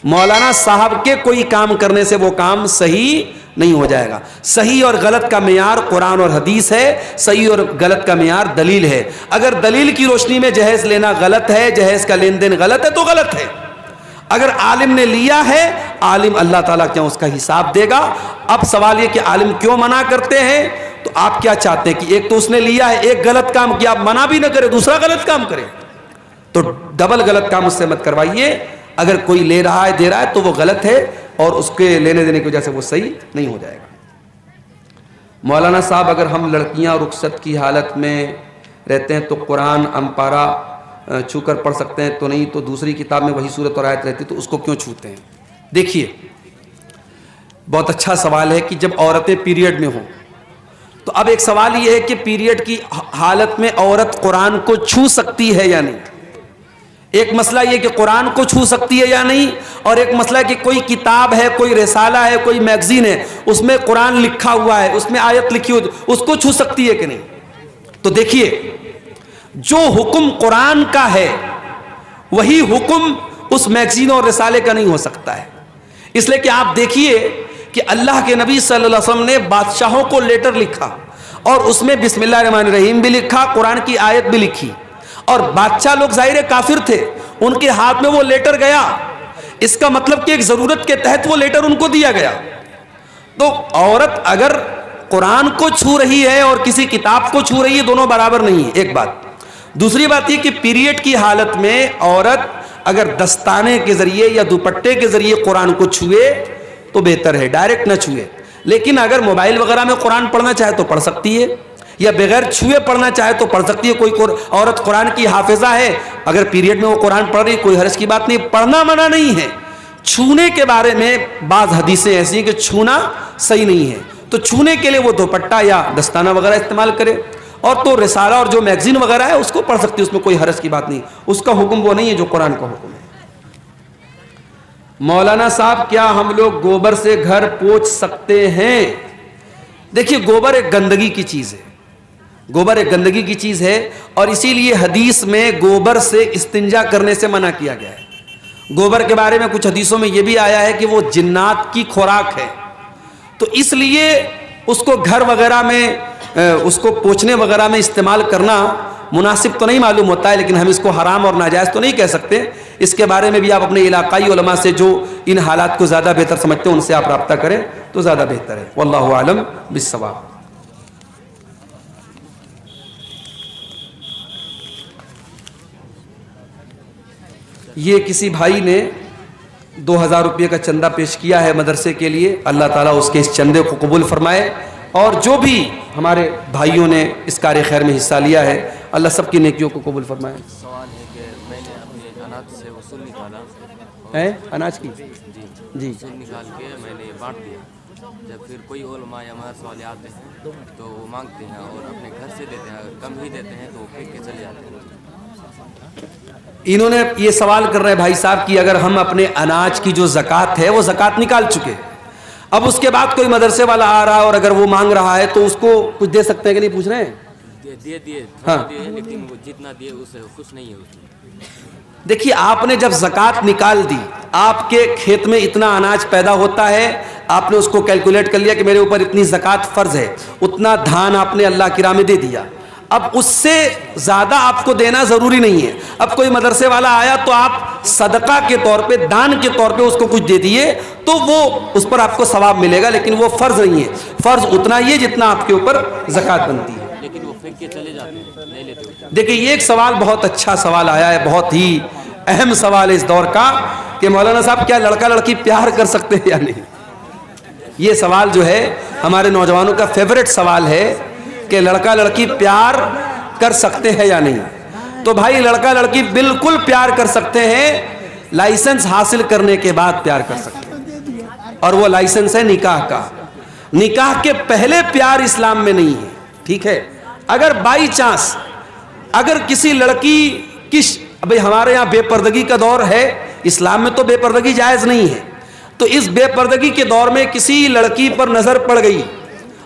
مولانا صاحب کے کوئی کام کرنے سے وہ کام صحیح نہیں ہو جائے گا. صحیح اور غلط کا معیار قرآن اور حدیث ہے, صحیح اور غلط کا معیار دلیل ہے. اگر دلیل کی روشنی میں جہیز لینا غلط ہے, جہیز کا لین دین غلط ہے تو غلط ہے. اگر عالم نے لیا ہے, عالم اللہ تعالیٰ کیا اس کا حساب دے گا. اب سوال یہ کہ عالم کیوں منع کرتے ہیں, تو آپ کیا چاہتے ہیں کہ ایک تو اس نے لیا ہے, ایک غلط کام کیا, منع بھی نہ کرے, دوسرا غلط کام کرے, تو ڈبل غلط کام اس سے مت کروائیے. اگر کوئی لے رہا ہے, دے رہا ہے, تو وہ غلط ہے, اور اس کے لینے دینے کی وجہ سے وہ صحیح نہیں ہو جائے گا. مولانا صاحب, اگر ہم لڑکیاں رخصت کی حالت میں رہتے ہیں تو قرآن امپارا چھو کر پڑھ سکتے ہیں؟ تو نہیں, تو دوسری کتاب میں وہی صورت اور آیت رہتی تو اس کو کیوں چھوتے ہیں؟ دیکھیے, بہت اچھا سوال ہے کہ جب عورتیں پیریڈ میں ہوں, تو اب ایک سوال یہ ہے کہ پیریڈ کی حالت میں عورت قرآن کو چھو سکتی ہے یا نہیں. ایک مسئلہ یہ کہ قرآن کو چھو سکتی ہے یا نہیں, اور ایک مسئلہ کہ کوئی کتاب ہے, کوئی رسالہ ہے, کوئی میگزین ہے, اس میں قرآن لکھا ہوا ہے, اس میں آیت لکھی ہوئی, اس کو چھو سکتی ہے کہ نہیں. تو دیکھیے, جو حکم قرآن کا ہے وہی حکم اس میگزین اور رسالے کا نہیں ہو سکتا ہے. اس لیے کہ آپ دیکھیے کہ اللہ کے نبی صلی اللہ علیہ وسلم نے بادشاہوں کو لیٹر لکھا, اور اس میں بسم اللہ الرحمن الرحیم بھی لکھا, قرآن کی آیت بھی لکھی, اور بادشاہ لوگ ظاہر کافر تھے, ان کے ہاتھ میں وہ لیٹر گیا. اس کا مطلب کہ ایک ضرورت کے تحت وہ لیٹر ان کو دیا گیا. تو عورت اگر قرآن کو چھو رہی ہے اور کسی کتاب کو چھو رہی ہے دونوں برابر نہیں ہے، ایک بات. دوسری بات یہ کہ پیریڈ کی حالت میں عورت اگر دستانے کے ذریعے یا دوپٹے کے ذریعے قرآن کو چھوئے تو بہتر ہے، ڈائریکٹ نہ چھوئے. لیکن اگر موبائل وغیرہ میں قرآن پڑھنا چاہے تو پڑھ سکتی ہے، یا بغیر چھوئے پڑھنا چاہے تو پڑھ سکتی ہے. کوئی عورت قرآن کی حافظہ ہے، اگر پیریڈ میں وہ قرآن پڑھ رہی کوئی حرج کی بات نہیں، پڑھنا منع نہیں ہے. چھونے کے بارے میں بعض حدیثیں ایسی ہیں کہ چھونا صحیح نہیں ہے، تو چھونے کے لیے وہ دوپٹہ یا دستانہ وغیرہ استعمال کرے. اور تو رسالہ اور جو میگزین وغیرہ ہے اس کو پڑھ سکتی ہے، اس میں کوئی حرج کی بات نہیں. اس کا حکم وہ نہیں ہے جو قرآن کا حکم ہے. مولانا صاحب کیا ہم لوگ گوبر سے گھر پوچھ سکتے ہیں؟ دیکھیے گوبر ایک گندگی کی چیز ہے، گوبر ایک گندگی کی چیز ہے، اور اسی لیے حدیث میں گوبر سے استنجا کرنے سے منع کیا گیا ہے. گوبر کے بارے میں کچھ حدیثوں میں یہ بھی آیا ہے کہ وہ جنات کی خوراک ہے، تو اس لیے اس کو گھر وغیرہ میں اس کو پوچھنے وغیرہ میں استعمال کرنا مناسب تو نہیں معلوم ہوتا ہے، لیکن ہم اس کو حرام اور ناجائز تو نہیں کہہ سکتے. اس کے بارے میں بھی آپ اپنے علاقائی علماء سے جو ان حالات کو زیادہ بہتر سمجھتے ہیں ان سے آپ رابطہ کریں تو زیادہ بہتر ہے. واللہ اعلم بالصواب. یہ کسی بھائی نے 2000 روپے کا چندہ پیش کیا ہے مدرسے کے لیے، اللہ تعالیٰ اس کے اس چندے کو قبول فرمائے، اور جو بھی ہمارے بھائیوں نے اس کار خیر میں حصہ لیا ہے اللہ سب کی نیکیوں کو قبول فرمائے. سوال ہے کہ میں نے اپنے اناج سے وصول نکالا ہے اناج کی جی وصول نکال کے میں نے بانٹ دیا. جب پھر کوئی علماء یا مدرسے والے آتے ہیں تو وہ مانگتے ہیں اور اپنے گھر سے دیتے ہیں، اگر کم ہی دیتے ہیں تو وہ پھینک کے چلے جاتے ہیں. انہوں نے یہ سوال کر رہے بھائی صاحب کہ اگر ہم اپنے اناج کی جو زکوٰۃ ہے وہ زکوٰۃ نکال چکے، اب اس کے بعد کوئی مدرسے والا آ رہا ہے اور اگر وہ مانگ رہا ہے تو اس کو کچھ دے سکتے ہیں کہ نہیں، پوچھ رہے ہیں؟ دیے ہاں. لیکن وہ جتنا دیے اس سے خوش نہیں ہے اس میں. دیکھیے آپ نے جب زکوٰۃ نکال دی، آپ کے کھیت میں اتنا اناج پیدا ہوتا ہے، آپ نے اس کو کیلکولیٹ کر لیا کہ میرے اوپر اتنی زکوٰۃ فرض ہے، اتنا دھان آپ نے اللہ کی راہ میں دے دیا. اب اس سے زیادہ آپ کو دینا ضروری نہیں ہے. اب کوئی مدرسے والا آیا تو آپ صدقہ کے طور پہ، دان کے طور پہ اس کو کچھ دے دیے تو وہ اس پر آپ کو ثواب ملے گا، لیکن وہ فرض نہیں ہے. فرض اتنا ہی ہے جتنا آپ کے اوپر زکوٰۃ بنتی ہے. لیکن وہ پھینک کے چلے جاتے ہیں، نہیں لیتے. دیکھیں یہ ایک سوال بہت اچھا سوال آیا ہے، بہت ہی اہم سوال ہے اس دور کا کہ مولانا صاحب کیا لڑکا لڑکی پیار کر سکتے ہیں یا نہیں. یہ سوال جو ہے ہمارے نوجوانوں کا فیوریٹ سوال ہے کہ لڑکا لڑکی پیار کر سکتے ہیں یا نہیں. تو بھائی لڑکا لڑکی بالکل پیار کر سکتے ہیں، لائسنس حاصل کرنے کے بعد پیار کر سکتے ہیں، اور وہ لائسنس ہے نکاح کا. نکاح کے پہلے پیار اسلام میں نہیں ہے. ٹھیک ہے، اگر بائی چانس اگر کسی لڑکی کی ابھی ہمارے یہاں بے پردگی کا دور ہے، اسلام میں تو بے پردگی جائز نہیں ہے، تو اس بے پردگی کے دور میں کسی لڑکی پر نظر پڑ گئی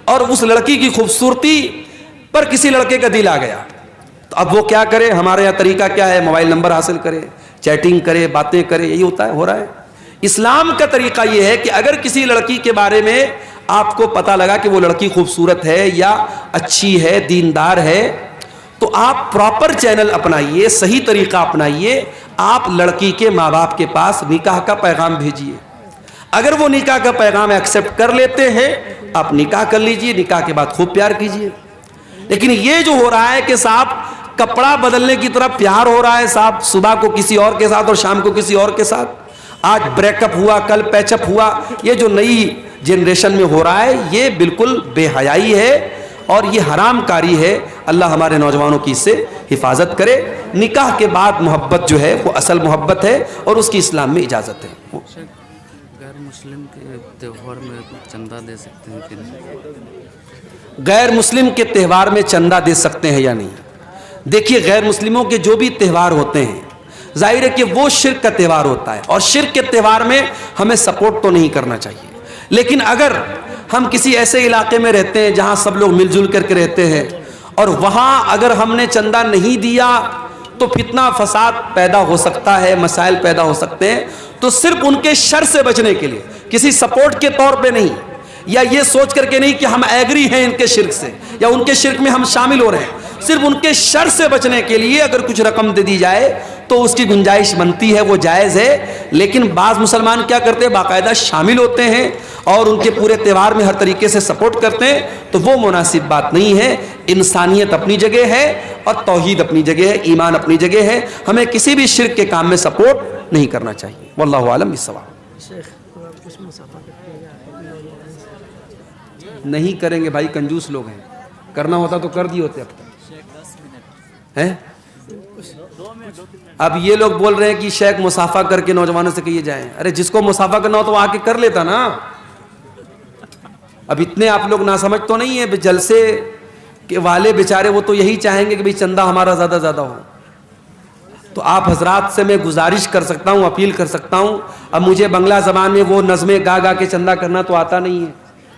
اور اس لڑکی کی خوبصورتی پر کسی لڑکے کا دل آ گیا، تو اب وہ کیا کرے؟ ہمارے یہاں طریقہ کیا ہے؟ موبائل نمبر حاصل کرے، چیٹنگ کرے، باتیں کرے، یہی ہوتا ہے، ہو رہا ہے. اسلام کا طریقہ یہ ہے کہ اگر کسی لڑکی کے بارے میں آپ کو پتہ لگا کہ وہ لڑکی خوبصورت ہے یا اچھی ہے، دیندار ہے، تو آپ پراپر چینل اپنائیے، صحیح طریقہ اپنائیے. آپ لڑکی کے ماں باپ کے پاس نکاح کا پیغام بھیجیے. اگر وہ نکاح کا پیغام ایکسیپٹ کر لیتے ہیں آپ نکاح کر لیجئے، نکاح کے بعد خوب پیار کیجئے. لیکن یہ جو ہو رہا ہے کہ صاحب کپڑا بدلنے کی طرح پیار ہو رہا ہے، صاحب صبح کو کسی اور کے ساتھ اور شام کو کسی اور کے ساتھ، آج بریک اپ ہوا کل پیچ اپ ہوا، یہ جو نئی جنریشن میں ہو رہا ہے یہ بالکل بے حیائی ہے اور یہ حرام کاری ہے. اللہ ہمارے نوجوانوں کی اس سے حفاظت کرے. نکاح کے بعد محبت جو ہے وہ اصل محبت ہے اور اس کی اسلام میں اجازت ہے. غیر مسلم کے تہوار میں چندہ دے سکتے ہیں کہ نہیں؟ غیر مسلم کے تہوار میں چندہ دے سکتے ہیں یا نہیں؟ دیکھیے غیر مسلموں کے جو بھی تہوار ہوتے ہیں ظاہر ہے کہ وہ شرک کا تہوار ہوتا ہے اور شرک کے تہوار میں ہمیں سپورٹ تو نہیں کرنا چاہیے. لیکن اگر ہم کسی ایسے علاقے میں رہتے ہیں جہاں سب لوگ مل جل کر کے رہتے ہیں اور وہاں اگر ہم نے چندہ نہیں دیا تو فتنہ فساد پیدا ہو سکتا ہے، مسائل پیدا ہو سکتے ہیں، تو صرف ان کے شر سے بچنے کے لیے، کسی سپورٹ کے طور پہ نہیں، یا یہ سوچ کر کے نہیں کہ ہم ایگری ہیں ان کے شرک سے یا ان کے شرک میں ہم شامل ہو رہے ہیں، صرف ان کے شر سے بچنے کے لیے اگر کچھ رقم دے دی جائے تو اس کی گنجائش بنتی ہے, وہ جائز ہے. لیکن بعض مسلمان کیا کرتے ہیں, باقاعدہ شامل ہوتے ہیں اور ان کے پورے تہوار میں ہر طریقے سے سپورٹ کرتے ہیں, تو وہ مناسب بات نہیں ہے. انسانیت اپنی جگہ ہے اور توحید اپنی جگہ ہے, ایمان اپنی جگہ ہے. ہمیں کسی بھی شرک کے کام میں سپورٹ نہیں کرنا چاہیے. واللہ عالم بالصواب. نہیں کریں گے بھائی, کنجوس لوگ ہیں, کرنا ہوتا تو کر دی ہوتے اب تک ہیں. اب یہ لوگ بول رہے ہیں کہ شیخ مصافحہ کر کے نوجوانوں سے کہیے جائیں. ارے جس کو مصافحہ کرنا ہو تو آ کے کر لیتا نا. اب اتنے آپ لوگ ناسمجھ تو نہیں ہیں, جلسے کے والے بیچارے وہ تو یہی چاہیں گے کہ بھئی چندہ ہمارا زیادہ زیادہ ہو. تو آپ حضرات سے میں گزارش کر سکتا ہوں, اپیل کر سکتا ہوں. اب مجھے بنگلہ زبان میں وہ نظمیں گا گا کے چندہ کرنا تو آتا نہیں ہے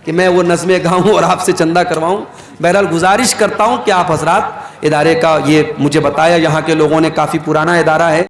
کہ میں وہ نظمیں گاؤں اور آپ سے چندہ کرواؤں. بہرحال گزارش کرتا ہوں کہ آپ حضرات ادارے کا, یہ مجھے بتایا یہاں کے لوگوں نے کافی پرانا ادارہ ہے,